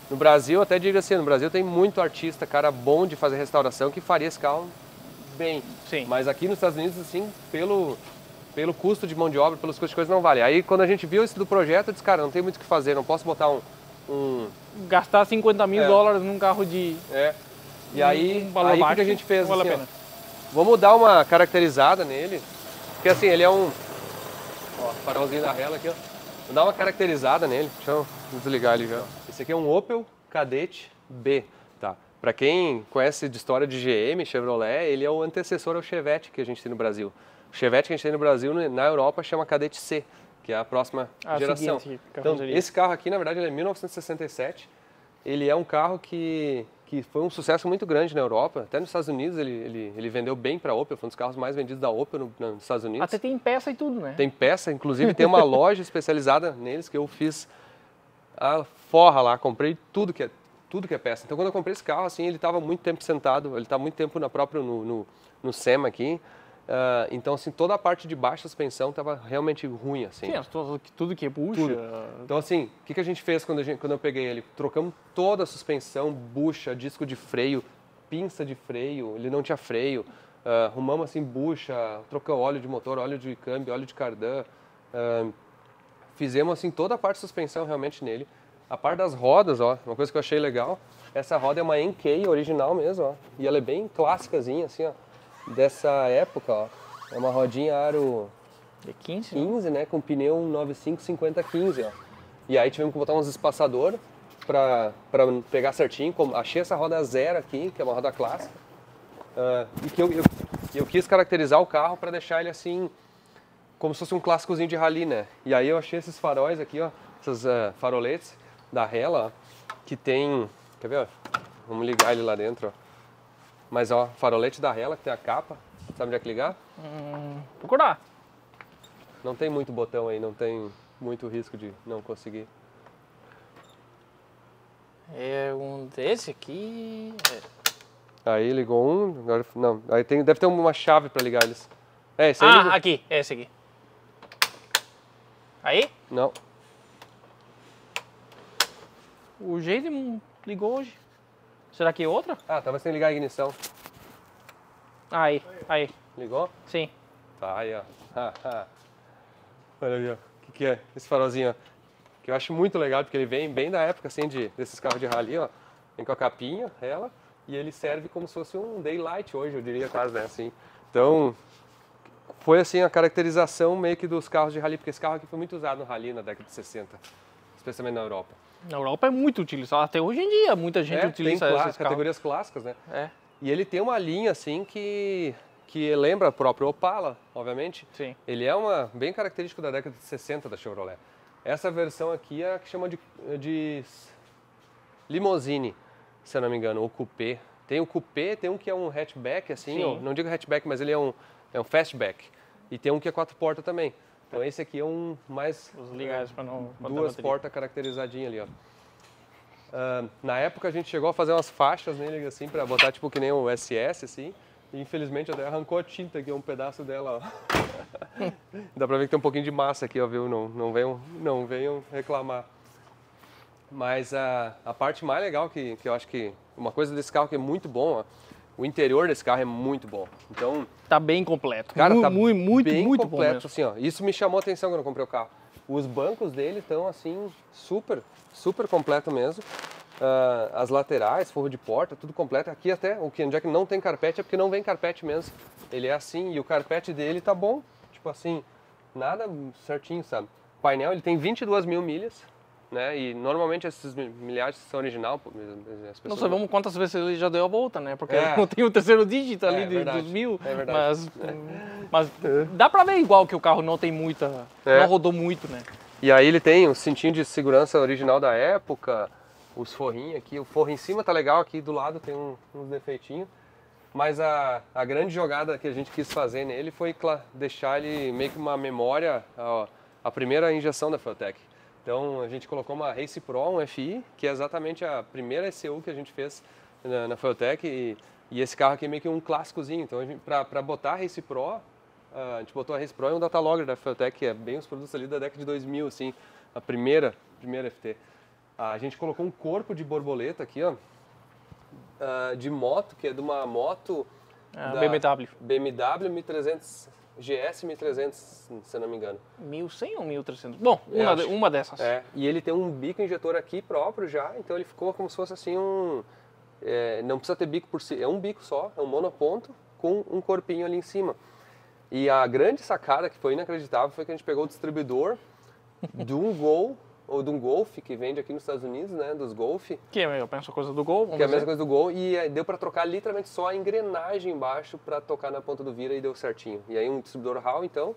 No Brasil, até digo assim, no Brasil tem muito artista, cara bom de fazer restauração que faria esse carro bem. Sim. Mas aqui nos Estados Unidos, assim, pelo custo de mão de obra, pelos custos de coisa, não vale. Aí quando a gente viu esse do projeto, eu disse, cara, não tem muito o que fazer, não posso botar gastar 50 mil dólares num carro de... E aí, valor o que a gente fez? Vale Assim, a pena. Vamos dar uma caracterizada nele, porque assim, ele é um... Ó, farolzinho da rela aqui, ó. Vou dar uma caracterizada nele, deixa eu desligar ele já. Esse aqui é um Opel Kadett B, tá? Para quem conhece de história de GM, Chevrolet, ele é o antecessor ao Chevette que a gente tem no Brasil. O Chevette que a gente tem no Brasil, na Europa, chama Kadett C, que é a próxima geração. Então, esse carro aqui, na verdade, ele é 1967. Ele é um carro que foi um sucesso muito grande na Europa. Até nos Estados Unidos ele vendeu bem para a Opel, foi um dos carros mais vendidos da Opel nos Estados Unidos. Até tem peça e tudo, né? Tem peça, inclusive tem uma loja especializada neles que eu fiz a forra lá, comprei tudo que é peça. Então quando eu comprei esse carro, assim, ele estava muito tempo sentado, ele está muito tempo no SEMA aqui. Então, assim, toda a parte de baixa suspensão estava realmente ruim, assim. Sim, tudo que puxa. Tudo. Então, assim, o que a gente fez quando eu peguei ele? Trocamos toda a suspensão, bucha, disco de freio, pinça de freio, ele não tinha freio. Arrumamos, assim, bucha, trocamos óleo de motor, óleo de câmbio, óleo de cardan. Fizemos, assim, toda a parte de suspensão realmente nele. A parte das rodas, ó, uma coisa que eu achei legal, essa roda é uma NK original mesmo, ó. E ela é bem clássicazinha, assim, ó. Dessa época, ó, é uma rodinha aro 15, né, com pneu 95-50-15, ó. E aí tivemos que botar uns espaçadores para pegar certinho. Achei essa roda zero aqui, que é uma roda clássica. E que eu quis caracterizar o carro para deixar ele assim, como se fosse um clássicozinho de rally, né? E aí eu achei esses faróis aqui, ó, esses faroletes da Hella, que tem, quer ver, ó? Vamos ligar ele lá dentro, ó. Mas ó, farolete da Hella, que tem a capa, sabe onde é que ligar? Procurar. Não tem muito botão aí, não tem muito risco de não conseguir. É um desse aqui. Aí ligou um, agora não, aí deve ter uma chave para ligar eles. É, esse aí ligou. Aqui, esse aqui. Aí? Não. O jeito ligou hoje. Será que é outra? Tava sem ligar a ignição. Aí. Ligou? Sim. Tá, aí ó. Olha ali, ó. O que é? Esse farolzinho, ó. Que eu acho muito legal, porque ele vem bem da época, assim, desses carros de rally, ó. Vem com a capinha, ela, e ele serve como se fosse um daylight hoje, eu diria quase, né, assim. Então, foi assim a caracterização meio que dos carros de rally, porque esse carro aqui foi muito usado no rally na década de 60, especialmente na Europa. Na Europa é muito utilizado, até hoje em dia muita gente utiliza tem esses carros. categorias clássicas, né? É. E ele tem uma linha, assim, que lembra o próprio Opala, obviamente. Sim. Ele é bem característico da década de 60 da Chevrolet. Essa versão aqui é a que chama de limousine, se eu não me engano, ou coupé. Tem o coupé, tem um que é um hatchback, assim, Sim. não digo hatchback, mas ele é um fastback. E tem um que é 4 portas também. Então esse aqui é um mais... Os legais para não... duas portas caracterizadinhas ali, ó. Na época a gente chegou a fazer umas faixas nele, assim, para botar tipo que nem o SS, assim. E infelizmente até arrancou a tinta aqui, um pedaço dela, ó. Dá pra ver que tem um pouquinho de massa aqui, ó, viu? Não venham reclamar. Mas a parte mais legal que eu acho que... Uma coisa desse carro que é muito bom, ó. O interior desse carro é muito bom. Então... Tá bem completo. Cara, tá muito bem completo, completo, bom mesmo. assim, ó. Isso me chamou a atenção quando eu comprei o carro. Os bancos dele estão, assim, super completo mesmo. As laterais, forro de porta, tudo completo. Aqui até, onde é que não tem carpete é porque não vem carpete mesmo. Ele é assim e o carpete dele tá bom. Tipo assim, nada certinho, sabe? O painel, ele tem 22 mil milhas, né? E normalmente esses milhares são original. As Não pessoas sabemos quantas vezes ele já deu a volta, né? Porque não tem o terceiro dígito ali verdade. dos 1000. É verdade. Mas dá pra ver igual que o carro não tem muita... Não rodou muito, né? E aí ele tem o cintinho de segurança original da época, os forrinhos aqui. O forro em cima tá legal, aqui do lado tem uns defeitinhos. Mas a grande jogada que a gente quis fazer nele foi deixar ele meio que uma memória, a primeira injeção da Fueltech. Então a gente colocou uma Race Pro, um FI, que é exatamente a primeira ECU que a gente fez na Fueltech. E esse carro aqui é meio que um clássicozinho. Então para botar a Race Pro, a gente botou a Race Pro e um datalogger da Fueltech, que é bem os produtos ali da década de 2000, assim, a primeira FT. A gente colocou um corpo de borboleta aqui, ó, de moto, que é de uma moto da BMW 1300, GS 1300, se eu não me engano. 1100 ou 1300? Bom, uma dessas. E ele tem um bico injetor aqui próprio já, então ele ficou como se fosse assim não precisa ter bico por si, é um bico só, é um monoponto com um corpinho ali em cima. E a grande sacada, que foi inacreditável, foi que a gente pegou o distribuidor de um Gol, ou de um Golf, que vende aqui nos Estados Unidos, né, dos Golf. Que é a mesma coisa do Gol, Que é a mesma coisa do Gol, e deu para trocar literalmente só a engrenagem embaixo para tocar na ponta do vira e deu certinho. E aí um distribuidor HAL, então,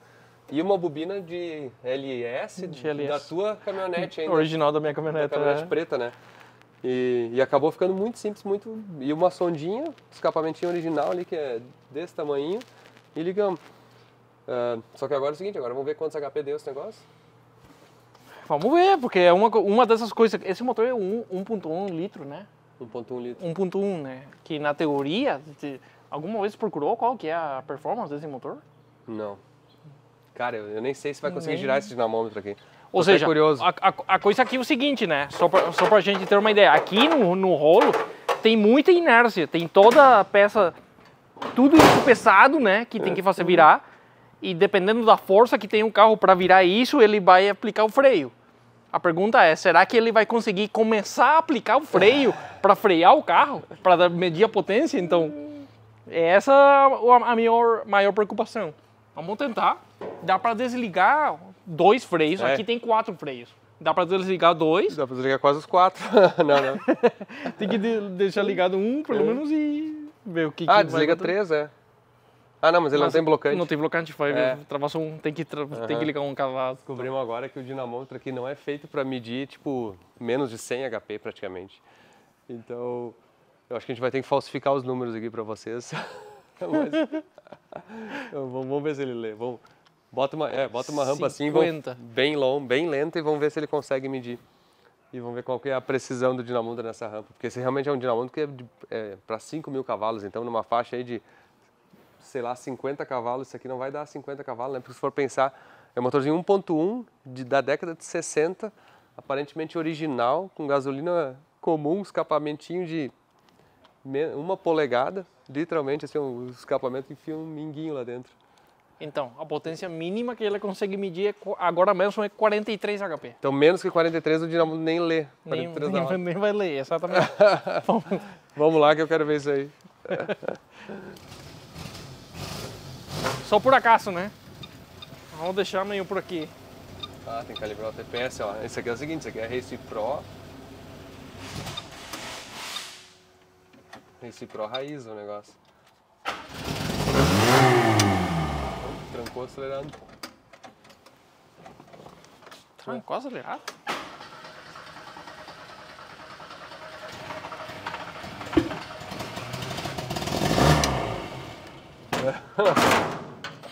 e uma bobina de LS, da tua caminhonete ainda. Original da minha caminhonete. Da caminhonete preta, né? E acabou ficando muito simples, e uma sondinha, escapamentinho original ali, que é desse tamanho, e ligamos. Só que agora é o seguinte, agora vamos ver quantos HP deu esse negócio. Vamos ver, porque é uma dessas coisas. Esse motor é 1.1 litro, né? 1.1 litro. 1.1, né? Que na teoria, alguma vez procurou qual que é a performance desse motor? Não. Cara, eu nem sei se vai conseguir girar esse dinamômetro aqui. Ou seja, curioso. A coisa aqui é o seguinte, né? Só pra gente ter uma ideia. Aqui no rolo tem muita inércia, tem toda a peça, tudo isso pesado, né? Que tem que fazer virar. E dependendo da força que tem o carro para virar isso, ele vai aplicar o freio. A pergunta é, será que ele vai conseguir começar a aplicar o freio para frear o carro? Para medir a potência? Então, essa é a maior preocupação. Vamos tentar. Dá para desligar 2 freios. Aqui tem 4 freios. Dá pra desligar 2. Dá pra desligar quase os 4. Não. Tem que deixar ligado um, pelo menos, e ver o que Ah, que desliga vai 3, é. Ah, não, mas ele não tem blocante. Não tem blocante, vai É. travar só um, tem que ligar um cavalo. Descobrimos agora que o dinamômetro aqui não é feito para medir, tipo, menos de 100 HP praticamente. Então, eu acho que a gente vai ter que falsificar os números aqui para vocês. Mas, vamos ver se ele lê. Bota uma rampa assim, 50. bem lenta e vamos ver se ele consegue medir. E vamos ver qual que é a precisão do dinamômetro nessa rampa. Porque esse realmente é um dinamômetro que é para 5.000 cavalos, então numa faixa aí de, sei lá, 50 cavalos, isso aqui não vai dar 50 cavalos, né? Porque se for pensar, é um motorzinho 1.1 da década de 60, aparentemente original, com gasolina comum, escapamentinho de 1 polegada, literalmente, assim, o escapamento enfia um minguinho lá dentro. Então, a potência mínima que ele consegue medir agora mesmo é 43 HP. Então, menos que 43 o dinamômetro nem lê. Nem vai ler, exatamente. Vamos lá que eu quero ver isso aí. Só por acaso, né? Vamos deixar meio por aqui. Ah, tem que calibrar o TPS, ó. Esse aqui é o seguinte, esse aqui é Race Pro. Race Pro raiz o negócio. Trancou acelerando. Trancou acelerado?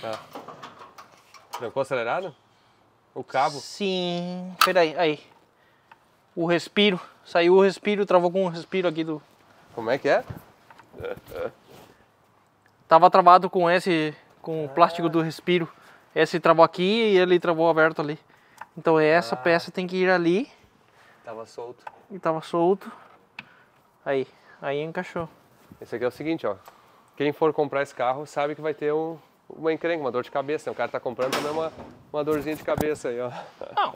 Tá. Trancou acelerado? O cabo? Sim. Peraí, aí. O respiro. Saiu o respiro, travou com o respiro aqui do... Como é que é? Tava travado com o plástico do respiro. Esse travou aqui e ele travou aberto ali. Então essa peça tem que ir ali. Tava solto. E tava solto. Aí encaixou. Esse aqui é o seguinte, ó. Quem for comprar esse carro sabe que vai ter uma encrenca, uma dor de cabeça. O cara tá comprando também uma dorzinha de cabeça aí, ó. Não,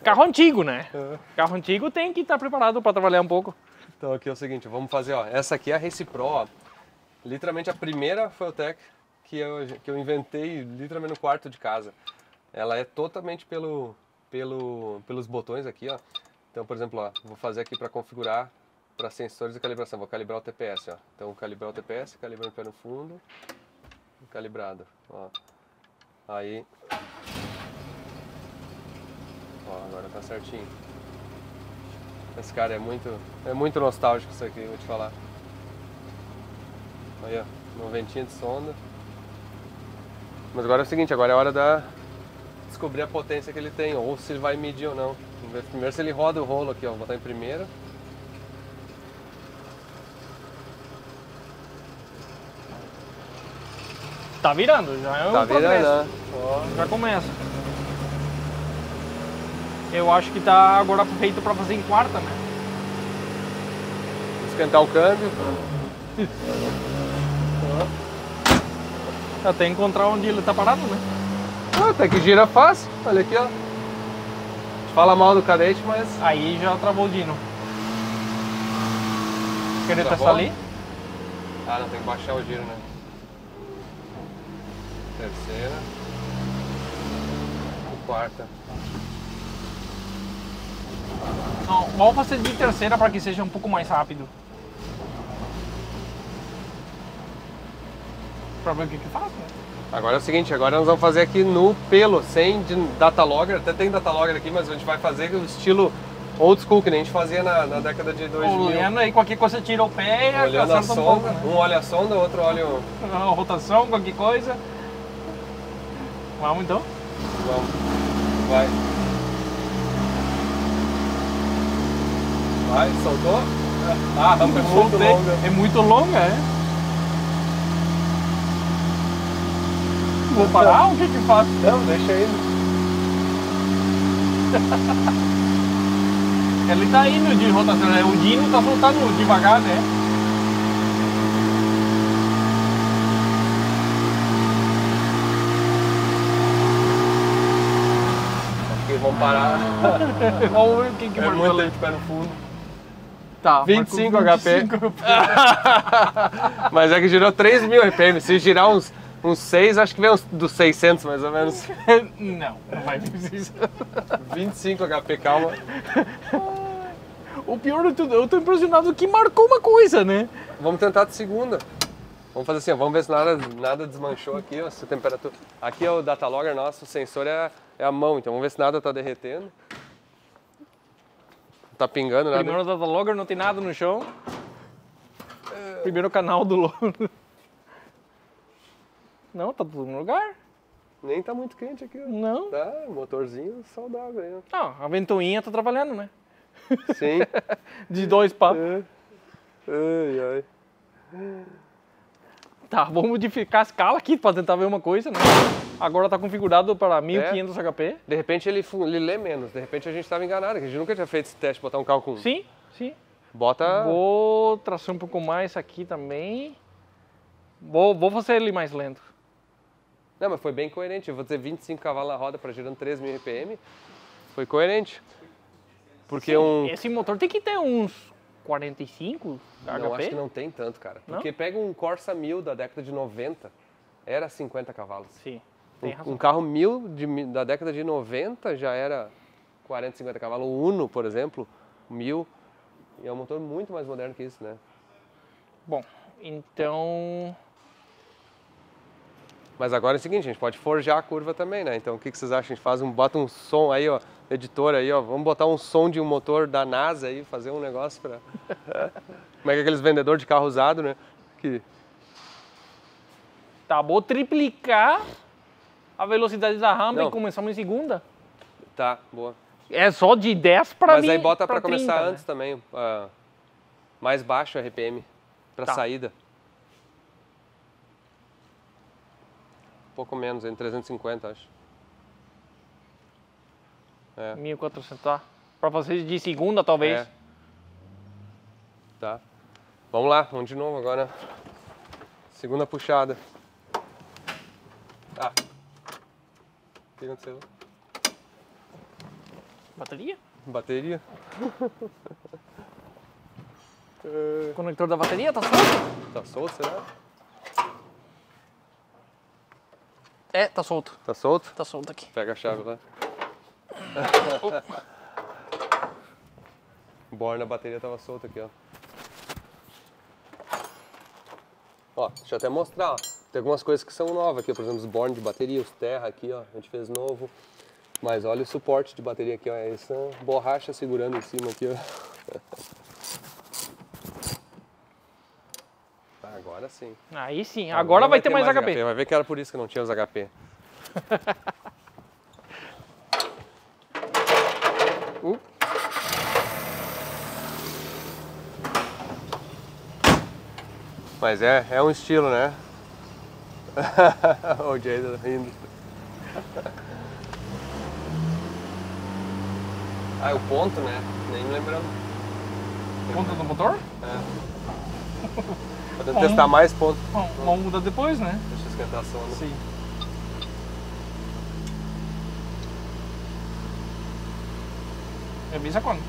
carro antigo, né? Carro antigo tem que estar preparado para trabalhar um pouco. Então aqui é o seguinte, vamos fazer, ó. Essa aqui é a Race Pro, ó. Literalmente a primeira Fueltech que eu inventei literalmente no quarto de casa. Ela é totalmente pelos botões aqui, ó. Então, por exemplo, ó, vou fazer aqui para configurar para sensores de calibração. Vou calibrar o TPS, ó. Então, calibrar o TPS, calibrando o pé no fundo, calibrado, ó. Aí, ó, agora tá certinho. Esse cara é muito nostálgico isso aqui, vou te falar. Aí, ó, 90 de sonda. Mas agora é o seguinte, agora é hora de descobrir a potência que ele tem, ou se ele vai medir ou não. Vamos ver primeiro se ele roda o rolo aqui, ó. Vou botar em primeira. Tá virando, já é um progresso. Virando, Já começa. Eu acho que tá agora feito para fazer em quarta, né? Esquentar o câmbio. Até encontrar onde ele tá parado, né? Até que gira fácil. Olha aqui, ó. A gente fala mal do cadete, mas... Aí já travou o Dino. Querer Travou? testar ali? Ah, não, tem que baixar o giro, né? Terceira. E quarta. Não, vamos fazer de terceira para que seja um pouco mais rápido. Pra ver o que faz, né? Agora é o seguinte, agora nós vamos fazer aqui no pelo, sem datalogger. Até tem datalogger aqui, mas a gente vai fazer o estilo old school, que nem a gente fazia na década de 2000. Olhando aí, qualquer coisa tira o pé e Olhando a acerta um sonda, pouco, né? um olha a sonda, outro olha o... A rotação, qualquer coisa. Vamos então? Vamos, vai. Vai, soltou? Ah, a rampa é muito Soltei. longa. É muito longa, é? Vou parar? O que que faço? Não, deixa aí. Ele tá indo de rotação, né? O Dino tá soltando devagar, né? Acho que vamos parar. Vamos ver o que É marcou muito ali. tempo de pé no fundo. Tá, 25 marcou HP. Mas é que girou 3.000 RPM. Se girar uns Uns 6, acho que vem uns dos 600 mais ou menos. Não vai precisar. 25 HP, calma. O pior de tudo, eu tô impressionado que marcou uma coisa, né? Vamos tentar de segunda. Vamos fazer assim, ó, vamos ver se nada desmanchou aqui, ó, se a temperatura... Aqui é o datalogger nosso, o sensor é a mão, então vamos ver se nada tá derretendo. Não tá pingando nada. Primeiro datalogger, não tem nada no chão. Primeiro canal do logger. Não, tá tudo no lugar. Nem tá muito quente aqui, ó. Não. Tá, motorzinho saudável aí, ó. Ah, a ventoinha tá trabalhando, né? Sim. De 2 papos. Ai, ai. Tá, vamos modificar a escala aqui para tentar ver uma coisa, né? Agora tá configurado para 1500 HP. De repente ele lê menos, de repente a gente estava enganado, que a gente nunca tinha feito esse teste, botar um carro com... Sim, sim. Bota... Vou traçar um pouco mais aqui também. Vou fazer ele mais lento. Não, mas foi bem coerente, eu vou dizer 25 cavalos na roda para girando 3.000 RPM, foi coerente. Porque Sim, esse motor tem que ter uns 45 HP? Não, acho que não tem tanto, cara. Porque pega um Corsa 1000 da década de 90, era 50 cavalos. Sim, tem razão. Um carro 1000 da década de 90 já era 40, 50 cavalos. O Uno, por exemplo, 1000, e é um motor muito mais moderno que isso, né? Bom, então... Mas agora é o seguinte, a gente pode forjar a curva também, né? Então o que vocês acham? A gente bota um som aí, ó, editor aí, ó, vamos botar um som de um motor da NASA aí, fazer um negócio pra... Como é que é aqueles vendedores de carro usado, né? Que... Tá, vou triplicar a velocidade da rampa Não. e começamos em segunda. Tá, boa. É só de 10 para mim. Mas aí bota pra 30, começar né? antes também, mais baixo RPM, pra Tá. saída. Um pouco menos, em 350, acho. 1400, tá? Pra fazer de segunda, talvez. É. Tá. Vamos lá, vamos de novo agora. Segunda puxada. Ah. O que aconteceu? Bateria? Bateria? O conector da bateria tá solto? Tá solto, será? É, tá solto. Tá solto? Tá solto aqui. Pega a chave lá. O borne da bateria tava solto aqui, ó. Ó, deixa eu até mostrar, ó. Tem algumas coisas que são novas aqui, por exemplo, os bornes de bateria, os terra aqui, ó. A gente fez novo. Mas olha o suporte de bateria aqui, ó. Essa borracha segurando em cima aqui, ó. Agora sim. Aí sim, agora vai ter mais HP. Vai ver que era por isso que não tinha os HP. Mas é um estilo, né? O Jason rindo. Ah, o ponto, né? Nem me lembrando. Ponto do motor? Podemos testar mais pontos. Vamos mudar depois, né? Deixa eu esquentar a sonda. Sim. Me avisa quando?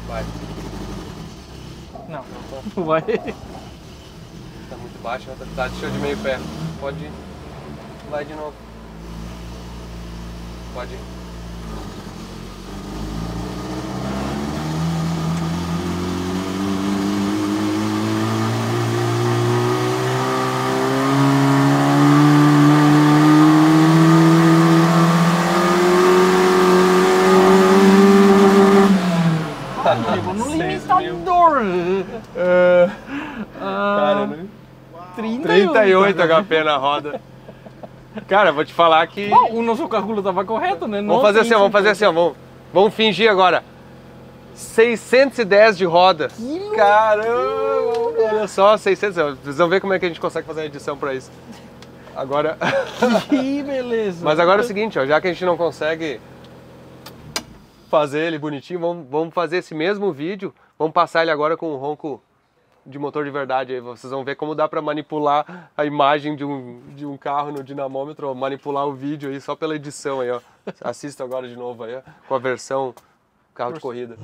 Vai. Não, não vai. Tá muito baixo, tá de show de meio pé. Pode ir. Vai de novo. Pode ir. Chegou no limitador. Cara, né? 38 38 HP na roda. Cara, vou te falar que... O nosso cálculo tava correto, né? Vamos fazer assim, ó, vamos fazer assim, ó. Vamos fingir agora. 610 de roda. Caramba, olha só, 600. Vocês vão ver como é que a gente consegue fazer a edição pra isso. Agora... Que beleza. Mas agora é o seguinte, ó, já que a gente não consegue fazer ele bonitinho, vamos fazer esse mesmo vídeo, vamos passar ele agora com um ronco de motor de verdade. Aí vocês vão ver como dá para manipular a imagem de um carro no dinamômetro, ó, manipular o vídeo aí só pela edição aí, ó. Assista agora de novo aí, ó, com a versão carro de corrida.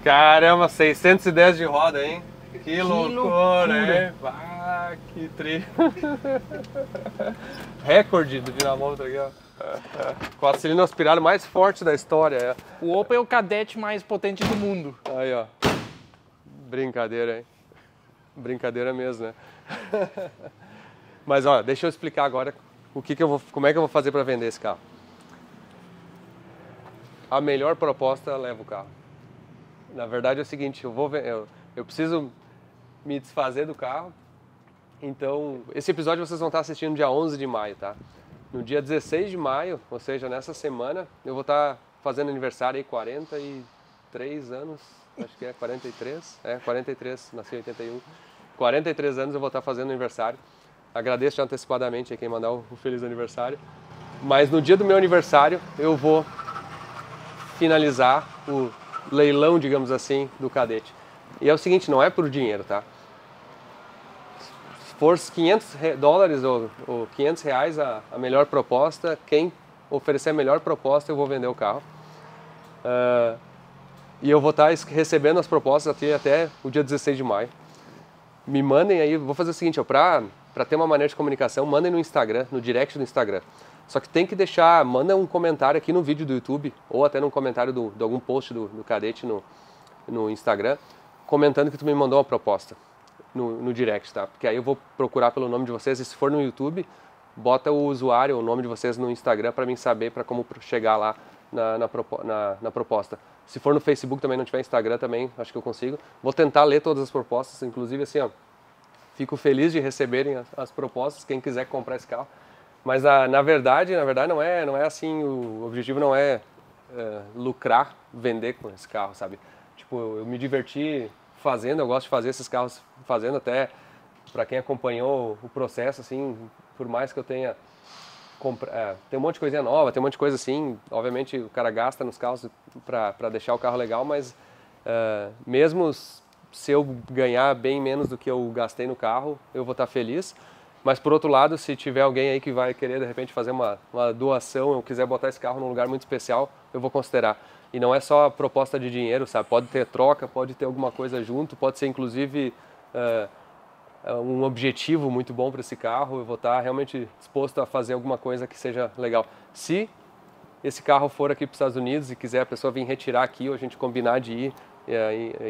Caramba, 610 de roda, hein? Que loucura, hein? Ah, que tri. Recorde do dinamômetro aqui, ó. 4 cilindros aspirado mais forte da história. É. O Opel é o cadete mais potente do mundo. Aí, ó. Brincadeira, hein? Brincadeira mesmo, né? Mas, ó, deixa eu explicar agora como é que eu vou fazer para vender esse carro. A melhor proposta leva o carro. Na verdade é o seguinte, eu preciso me desfazer do carro. Então, esse episódio vocês vão estar assistindo no dia 11 de maio, tá? No dia 16 de maio, ou seja, nessa semana, eu vou estar fazendo aniversário aí, 43 anos, acho que é 43, 43, nasci em 81. 43 anos eu vou estar fazendo aniversário. Agradeço antecipadamente a quem mandar um feliz aniversário. Mas no dia do meu aniversário eu vou finalizar o leilão, digamos assim, do Cadete. E é o seguinte, não é por dinheiro, tá? Se for $500 ou R$500 a melhor proposta, quem oferecer a melhor proposta eu vou vender o carro. E eu vou estar recebendo as propostas até o dia 16 de maio. Me mandem aí, vou fazer o seguinte, para ter uma maneira de comunicação, mandem no Instagram, no direct do Instagram. Só que tem que manda um comentário aqui no vídeo do YouTube, ou até num comentário de algum post do Cadete no Instagram, comentando que tu me mandou uma proposta no direct, tá? Porque aí eu vou procurar pelo nome de vocês, e se for no YouTube, bota o usuário, o nome de vocês no Instagram para mim saber para como chegar lá na proposta. Se for no Facebook também, não tiver Instagram também, acho que eu consigo. Vou tentar ler todas as propostas, inclusive assim, ó, fico feliz de receberem as propostas, quem quiser comprar esse carro. Mas na verdade não é assim, o objetivo não é lucrar, vender com esse carro, sabe? Tipo, eu me diverti fazendo, eu gosto de fazer esses carros fazendo, até para quem acompanhou o processo, assim, por mais que eu tenha tem um monte de coisinha nova, tem um monte de coisa assim, obviamente o cara gasta nos carros para deixar o carro legal, mas mesmo se eu ganhar bem menos do que eu gastei no carro, eu vou estar feliz. Mas por outro lado, se tiver alguém aí que vai querer de repente fazer uma doação, ou quiser botar esse carro num lugar muito especial, eu vou considerar. E não é só proposta de dinheiro, sabe? Pode ter troca, pode ter alguma coisa junto, pode ser inclusive um objetivo muito bom para esse carro. Eu vou estar realmente disposto a fazer alguma coisa que seja legal. Se esse carro for aqui para os Estados Unidos e quiser a pessoa vir retirar aqui, ou a gente combinar de ir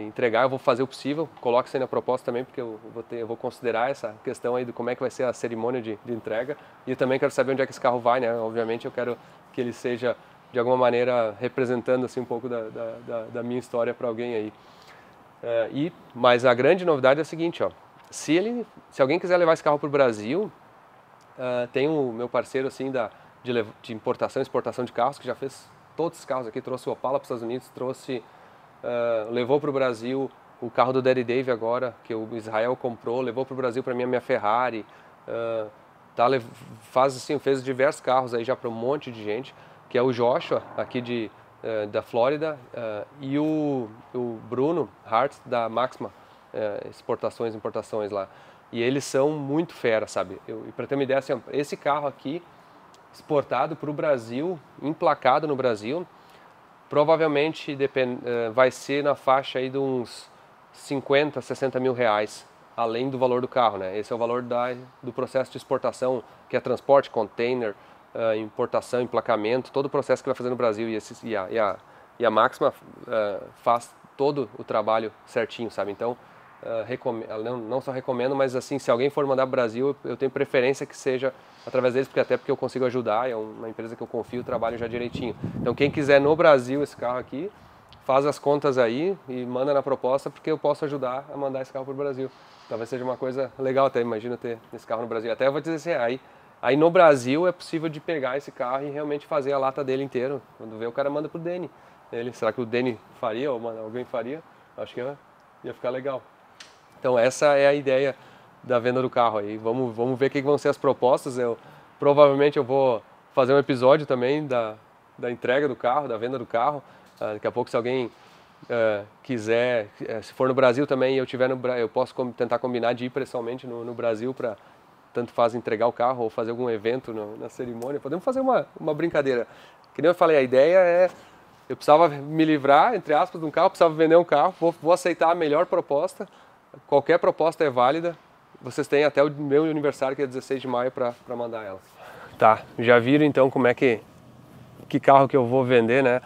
entregar, eu vou fazer o possível. Coloque isso aí na proposta também, porque eu vou considerar essa questão aí de como é que vai ser a cerimônia de entrega. E eu também quero saber onde é que esse carro vai, né? Obviamente eu quero que ele seja de alguma maneira representando assim um pouco da minha história para alguém aí. Mas a grande novidade é a seguinte, ó, se alguém quiser levar esse carro para o Brasil, tem o meu parceiro assim de importação e exportação de carros, que já fez todos os carros aqui, trouxe o Opala para os Estados Unidos, levou para o Brasil o carro do Daddy Dave agora, que o Israel comprou, levou para o Brasil para mim a minha Ferrari, fez diversos carros aí já para um monte de gente, que é o Joshua, aqui da Flórida, e o Bruno Hart, da Maxima, exportações e importações lá. E eles são muito fera, sabe? E para ter uma ideia, assim, esse carro aqui, exportado para o Brasil, emplacado no Brasil, provavelmente vai ser na faixa aí de uns 50, 60 mil reais, além do valor do carro, né? Esse é o valor do processo de exportação, que é transporte, container, importação, emplacamento, todo o processo que vai fazer no Brasil. E a Maxima faz todo o trabalho certinho, sabe? Então, não só recomendo, mas assim, se alguém for mandar para o Brasil, eu tenho preferência que seja através deles, porque eu consigo ajudar, é uma empresa que eu confio, trabalho já direitinho. Então quem quiser no Brasil esse carro aqui, faz as contas aí e manda na proposta, porque eu posso ajudar a mandar esse carro para o Brasil. Talvez seja uma coisa legal até, imagina ter esse carro no Brasil. Até eu vou dizer assim, aí no Brasil é possível de pegar esse carro e realmente fazer a lata dele inteiro. Quando vê, o cara manda pro Danny. Será que o Danny faria, ou alguém faria? Acho que ia ficar legal. Então essa é a ideia da venda do carro aí. Vamos ver o que vão ser as propostas. Provavelmente eu vou fazer um episódio também da entrega do carro, da venda do carro. Daqui a pouco, se alguém quiser, se for no Brasil também, eu posso tentar combinar de ir pessoalmente no Brasil para tanto faz entregar o carro ou fazer algum evento na cerimônia. Podemos fazer uma brincadeira. Que nem eu falei, a ideia é eu precisava me livrar, entre aspas, de um carro, precisava vender um carro, vou aceitar a melhor proposta, qualquer proposta é válida, vocês têm até o meu aniversário, que é 16 de maio, para mandar ela. Tá, já viram então como é que carro que eu vou vender, né?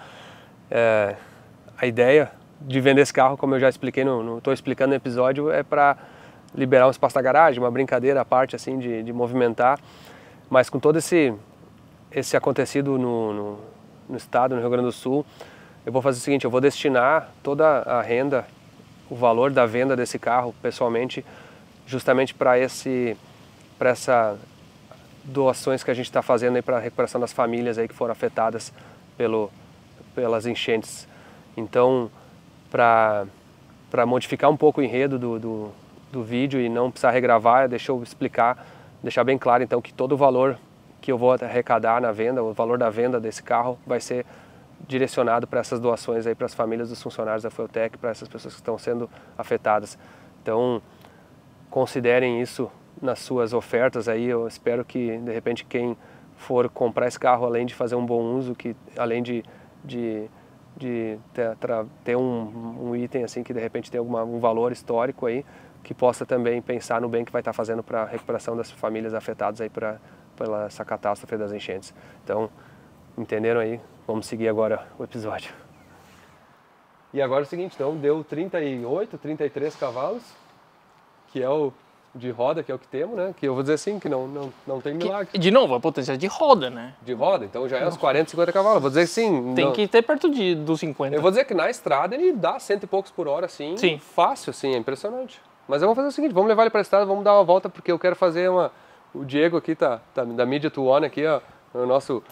A ideia de vender esse carro, como eu já expliquei, estou explicando no episódio, é para liberar um espaço na garagem, uma brincadeira à parte assim de movimentar, mas com todo esse acontecido no estado, no Rio Grande do Sul, eu vou fazer o seguinte, eu vou destinar toda a renda, o valor da venda desse carro, pessoalmente, justamente para essa doações que a gente está fazendo aí para a recuperação das famílias aí que foram afetadas pelas enchentes. Então, para modificar um pouco o enredo do vídeo e não precisar regravar, deixa eu explicar, deixar bem claro então que todo o valor que eu vou arrecadar na venda, o valor da venda desse carro vai ser direcionado para essas doações aí para as famílias dos funcionários da Fueltech, para essas pessoas que estão sendo afetadas. Então, considerem isso nas suas ofertas aí. Eu espero que de repente quem for comprar esse carro, além de fazer um bom uso, que além de ter um item assim que de repente tem um valor histórico aí, que possa também pensar no bem que vai estar fazendo para a recuperação das famílias afetadas aí pela essa catástrofe das enchentes. Então, entenderam aí? Vamos seguir agora o episódio. E agora é o seguinte, então deu 38, 33 cavalos, que é o de roda, que é o que temos, né? Que eu vou dizer assim, que não tem milagre. De novo, a potência de roda, né? De roda, então já é uns 40, 50 cavalos. Eu vou dizer assim... Tem que ter perto dos 50. Eu vou dizer que na estrada ele dá 100 e poucos por hora, assim. Sim. Fácil, assim, é impressionante. Mas eu vou fazer o seguinte, vamos levar ele para a estrada, vamos dar uma volta, porque eu quero fazer uma... O Diego aqui tá da Media to One aqui, ó, o nosso...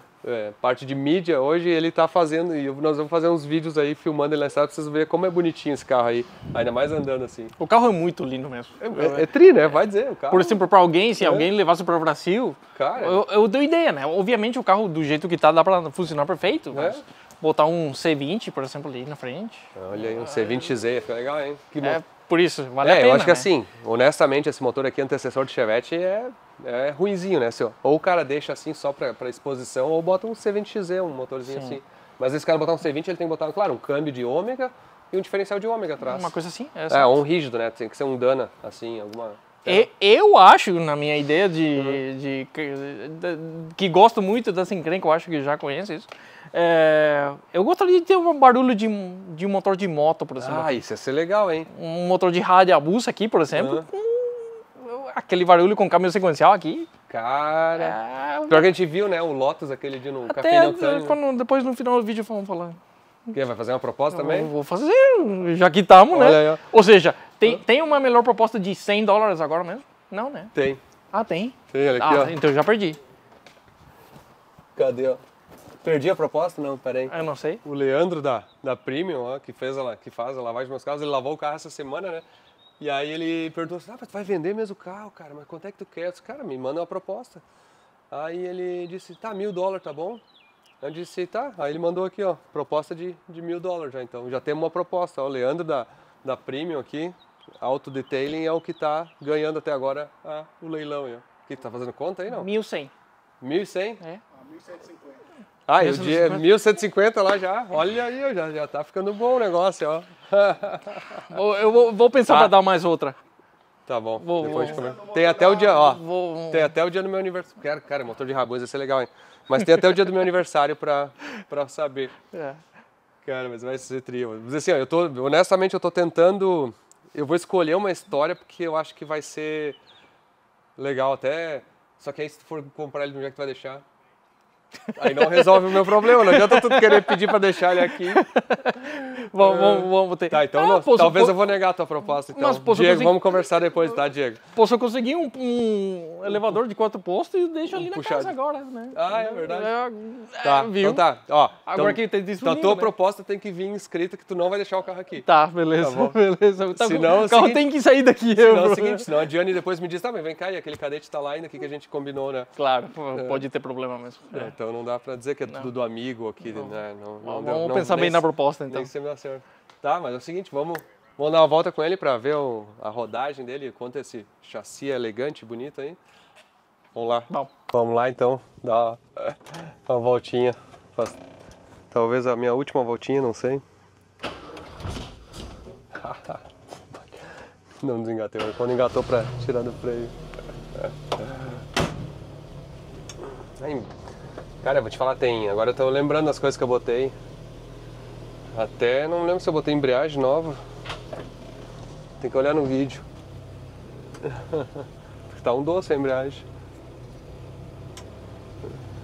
parte de mídia hoje, ele tá fazendo, e nós vamos fazer uns vídeos aí filmando ele na estrada pra vocês verem como é bonitinho esse carro aí, ainda mais andando assim. O carro é muito lindo mesmo. É tri, né? Vai dizer, o carro. Por exemplo, para alguém, se alguém levasse para o Brasil, cara, eu dou ideia, né? Obviamente o carro do jeito que tá dá para funcionar perfeito, mas botar um C20, por exemplo, ali na frente. Olha aí, um C20XE, fica legal, hein? Por isso, vale a pena, eu acho que né? assim, honestamente, esse motor aqui, antecessor de Chevette, é ruinzinho, né? Ou o cara deixa assim só pra exposição, ou bota um C20XE, um motorzinho assim. Mas esse cara botar um C20, ele tem que botar, claro, um câmbio de ômega e um diferencial de ômega atrás. Uma coisa assim? Um rígido, né? Tem que ser um Dana, assim, alguma... Eu acho, na minha ideia que gosto muito dessa encrenca, eu acho que já conhece isso. Eu gostaria de ter um barulho de um motor de moto, por exemplo. Ah, isso ia ser legal, hein? Um motor de Hayabusa aqui, por exemplo. Aquele barulho com câmbio sequencial aqui. Cara... Pior que a gente viu, né? O Lotus, aquele dia no Café Neutânico. Depois no final do vídeo vamos falar. Vai fazer uma proposta também? Vou fazer, já que estamos, né? Aí, ou seja, tem uma melhor proposta de $100 agora mesmo? Não, né? Tem. Ah, tem? Tem, olha aqui, ó. Então eu já perdi. Cadê, ó? Perdi a proposta? Não, peraí. Eu não sei. O Leandro da Premium, ó, que faz a lavagem dos meus carros, ele lavou o carro essa semana, né? E aí ele perguntou assim, mas tu vai vender mesmo o carro, cara? Mas quanto é que tu quer? Eu disse, cara, me manda uma proposta. Aí ele disse, tá, $1.000, tá bom? Eu disse, tá. Aí ele mandou aqui, ó, proposta de $1.000 já. Então já temos uma proposta. Ó, o Leandro da Premium aqui, Auto Detailing, é o que tá ganhando até agora o leilão. Ó. Que tá fazendo conta aí, não? 1.100. 1.100? É. 1.150. Ah, e o dia 1.150 lá já. Olha aí, ó, já tá ficando bom o negócio, ó. Eu vou pensar pra dar mais outra. Tá bom. Tem até o dia, ó. Tem até o dia do meu aniversário. Cara, motor de Rabões vai ser legal, hein? Mas tem até o dia do meu aniversário pra saber. Cara, mas vai ser trio. Mas assim, ó, honestamente, eu tô tentando... Eu vou escolher uma história porque eu acho que vai ser legal até... Só que aí se tu for comprar ele no dia que tu vai deixar... Aí não resolve o meu problema, não adianta tu querer pedir pra deixar ele aqui. Vamos ter. Tá, então talvez eu vou negar a tua proposta, então. Mas Diego, vamos conversar depois, tá, Diego? Posso conseguir um elevador de 4 postos e deixo ali na casa agora, né? Ah, é verdade. Tá, viu? Então tá, ó. Agora que tem disponível, então a tua proposta tem que vir escrita que tu não vai deixar o carro aqui. Tá, beleza, tá bom. beleza. Tá, senão, o carro tem que sair daqui. Senão é o seguinte, senão a Diane depois me diz, tá, mas vem cá, e aquele cadete tá lá ainda aqui que a gente combinou, né? Claro, pode ter problema mesmo. Então não dá pra dizer que é tudo do amigo aqui, né? Vamos pensar bem na proposta, então. Nem sempre dá certo. Tá, mas é o seguinte, vamos dar uma volta com ele pra ver a rodagem dele, quanto esse chassi é elegante, bonito aí. Vamos lá. Bom. Vamos lá, então, dar uma voltinha. Talvez a minha última voltinha, não sei. Não desengatei, quando engatou pra tirar do freio. Aí, cara, eu vou te falar, agora eu tô lembrando das coisas que eu botei. Até não lembro se eu botei embreagem nova. Tem que olhar no vídeo. Tá um doce a embreagem.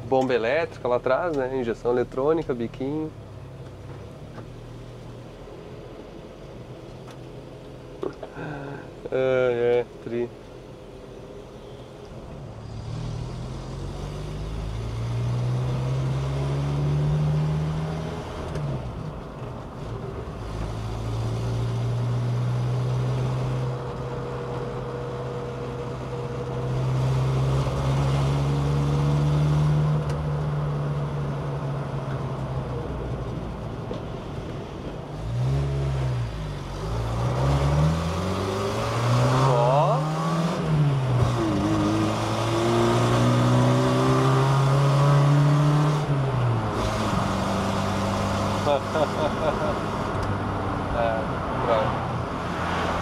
Bomba elétrica lá atrás, né? Injeção eletrônica, biquinho. Tri.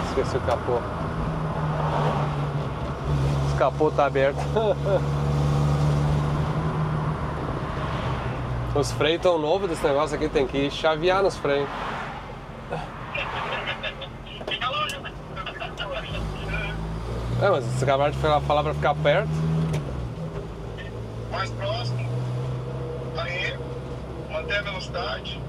Esqueci o capô. O capô tá aberto. Os freios tão novos desse negócio aqui, tem que chavear nos freios. Mas você acabaram de falar pra ficar perto. Mais próximo. Aí, manter a velocidade.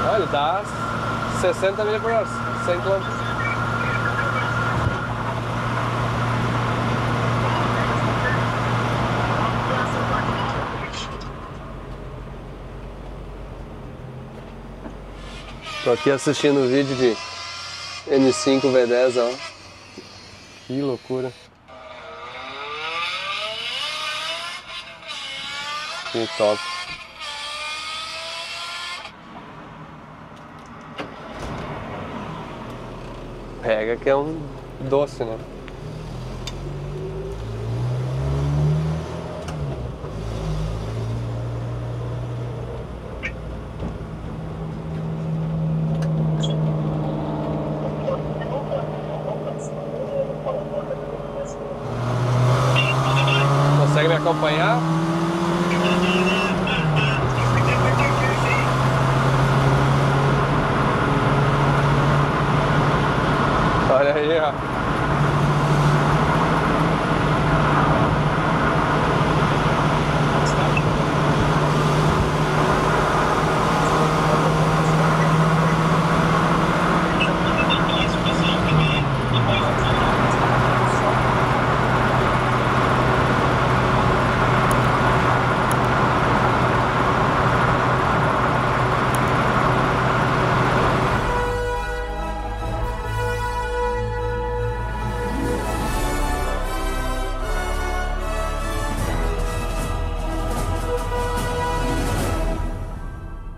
Olha, dá 60 milhas por hora, 100 km. Tô aqui assistindo o vídeo de N5 V10, ó. Que loucura. Que top. Pega que é um doce, né? Consegue me acompanhar? Olha aí, ó.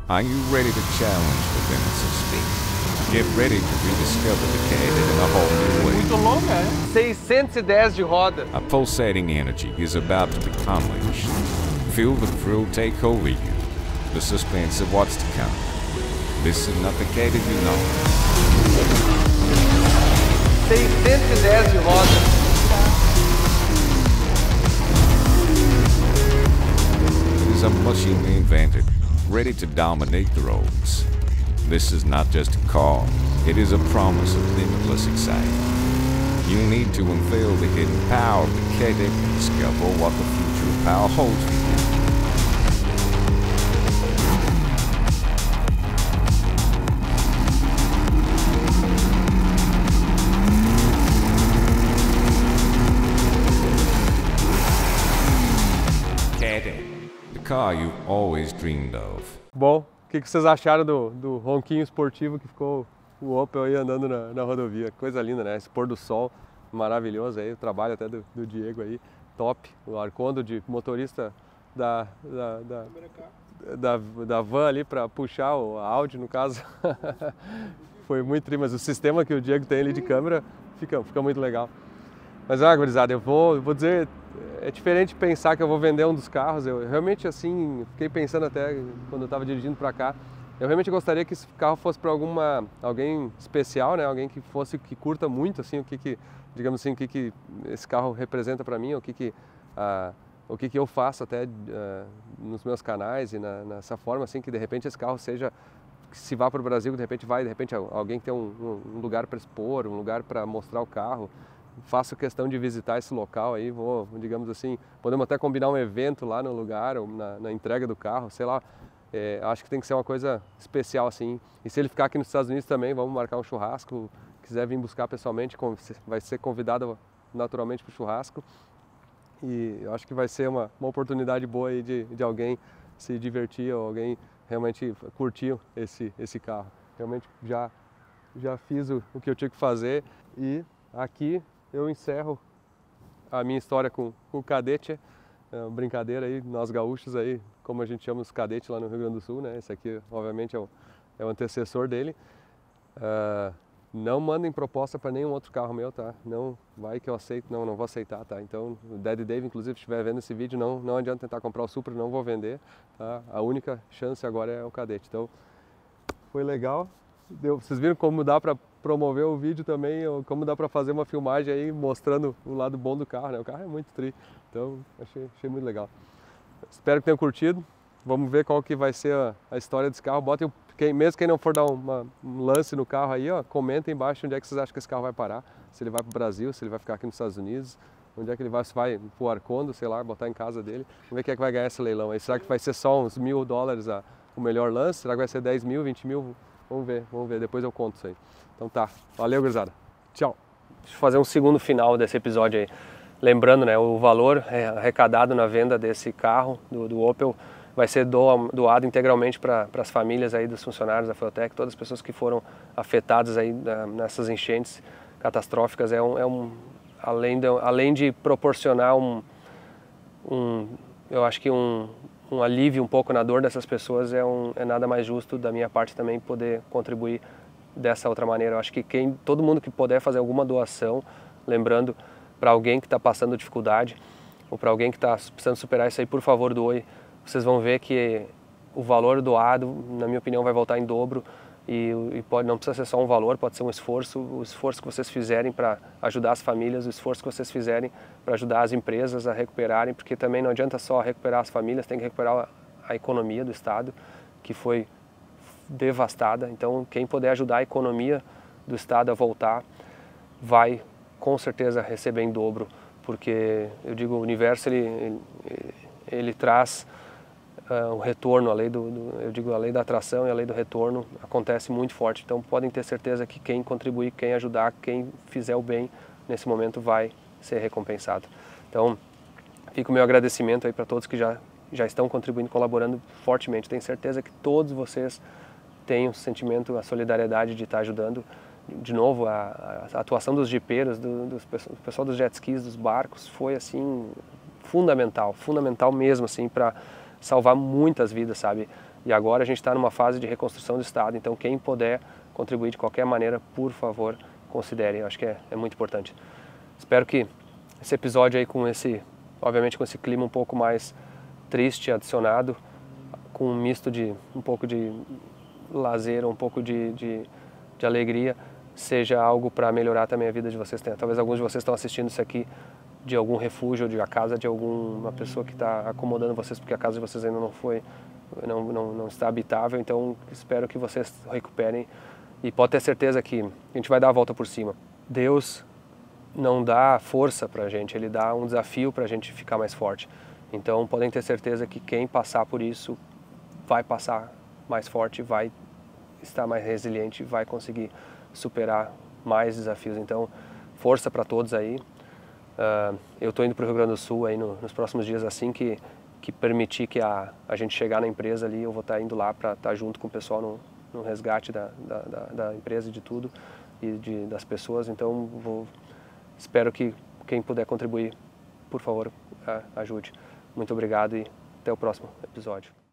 Are you ready to challenge the limits of speed? Get ready to rediscover the Kadett in a whole new way. Muito longa, é? 610 de roda. A pulsating energy is about to be unleashed. Feel the thrill take over you. The suspense of what's to come. This is not the Kadett you know. 610 de roda. It is a machine we invented, ready to dominate the roads. This is not just a car, it is a promise of limitless excitement. You need to unveil the hidden power of the Kadett and discover what the future of power holds for you. Kadett, the car you've always dreamed of. Bom, o que vocês acharam do ronquinho esportivo que ficou o Opel aí andando na rodovia. Coisa linda, né? Esse pôr do sol maravilhoso aí, o trabalho até do Diego aí, top. O Arcondo de motorista da van ali para puxar o áudio, no caso. Foi muito tri, mas o sistema que o Diego tem ali de câmera fica muito legal. Mas, gurizada, eu vou dizer, é diferente pensar que eu vou vender um dos carros. Eu realmente, assim, fiquei pensando até quando eu estava dirigindo para cá, eu realmente gostaria que esse carro fosse para alguém especial, né? Alguém que curta muito, assim, digamos assim, o que esse carro representa para mim, o que eu faço até nos meus canais e nessa forma, assim, que de repente esse carro que se vá para o Brasil, de repente alguém que tem um lugar para expor, um lugar para mostrar o carro. Faço questão de visitar esse local aí, digamos assim, podemos até combinar um evento lá no lugar, ou na entrega do carro, sei lá. Acho que tem que ser uma coisa especial assim. E se ele ficar aqui nos Estados Unidos também, vamos marcar um churrasco. Quiser vir buscar pessoalmente, vai ser convidado naturalmente para o churrasco. E eu acho que vai ser uma oportunidade boa aí de alguém se divertir, ou alguém realmente curtir esse carro. Realmente já fiz o que eu tinha que fazer, e aqui eu encerro a minha história com o cadete. Brincadeira aí, nós gaúchos aí, como a gente chama os cadetes lá no Rio Grande do Sul, né? Esse aqui, obviamente, é o antecessor dele. Não mandem proposta para nenhum outro carro meu, tá? Não vai que eu aceito, não vou aceitar, tá? Então, o Daddy Dave, inclusive, se estiver vendo esse vídeo, não adianta tentar comprar o Supra, não vou vender, tá? A única chance agora é o cadete. Então, foi legal. Vocês viram como dá para promover o vídeo também, ou como dá para fazer uma filmagem aí mostrando o lado bom do carro, né? O carro é muito tri, então achei muito legal. Espero que tenham curtido. Vamos ver qual que vai ser a história desse carro. Botem, mesmo quem não for dar um lance no carro aí, ó, comenta aí embaixo onde é que vocês acham que esse carro vai parar. Se ele vai para o Brasil, se ele vai ficar aqui nos Estados Unidos, onde é que ele vai, se vai pro Arcondo, sei lá, botar em casa dele. Vamos ver quem é que vai ganhar esse leilão aí. Será que vai ser só uns $1.000 o melhor lance? Será que vai ser 10 mil, 20 mil? Vamos ver, depois eu conto isso aí. Então tá, valeu, gurizada. Tchau. Deixa eu fazer um segundo final desse episódio aí. Lembrando, né, o valor arrecadado na venda desse carro, do Opel, vai ser doado integralmente para as famílias aí dos funcionários da Fueltech, todas as pessoas que foram afetadas aí nessas enchentes catastróficas. Além de proporcionar eu acho que um alívio um pouco na dor dessas pessoas, é nada mais justo da minha parte também poder contribuir dessa outra maneira. Eu acho que todo mundo que puder fazer alguma doação, lembrando, para alguém que está passando dificuldade, ou para alguém que está precisando superar isso aí, por favor, doe. Vocês vão ver que o valor doado, na minha opinião, vai voltar em dobro, e não precisa ser só um valor, pode ser um esforço, o esforço que vocês fizerem para ajudar as famílias, o esforço que vocês fizerem para ajudar as empresas a recuperarem, porque também não adianta só recuperar as famílias, tem que recuperar a economia do Estado, que foi devastada. Então, quem puder ajudar a economia do Estado a voltar, vai com certeza receber em dobro, porque eu digo, o universo ele traz o retorno, a lei a lei da atração e a lei do retorno acontece muito forte. Então podem ter certeza que quem contribuir, quem ajudar, quem fizer o bem nesse momento vai ser recompensado. Então fica o meu agradecimento aí para todos que já estão contribuindo, colaborando fortemente. Tenho certeza que todos vocês têm o sentimento, a solidariedade de estar ajudando. De novo, a atuação dos jipeiros, do pessoal dos jet skis, dos barcos, foi assim fundamental mesmo, assim, para salvar muitas vidas, sabe? E agora a gente está numa fase de reconstrução do Estado, então quem puder contribuir de qualquer maneira, por favor, considere. Eu acho que é muito importante. Espero que esse episódio aí obviamente com esse clima um pouco mais triste adicionado, com um misto de um pouco de lazer, um pouco de alegria, seja algo para melhorar também a vida de vocês. Talvez alguns de vocês estão assistindo isso aqui de algum refúgio, de a casa de alguma pessoa que está acomodando vocês, porque a casa de vocês ainda não está habitável. Então espero que vocês recuperem, e pode ter certeza que a gente vai dar a volta por cima. Deus não dá força para a gente, Ele dá um desafio para a gente ficar mais forte. Então podem ter certeza que quem passar por isso vai passar mais forte, vai estar mais resiliente, vai conseguir superar mais desafios. Então força para todos aí. Eu estou indo para o Rio Grande do Sul aí nos próximos dias, assim que permitir que a gente chegar na empresa ali, eu vou estar indo lá para estar junto com o pessoal no resgate da empresa e de tudo e das pessoas. Então, espero que quem puder contribuir, por favor, ajude. Muito obrigado e até o próximo episódio.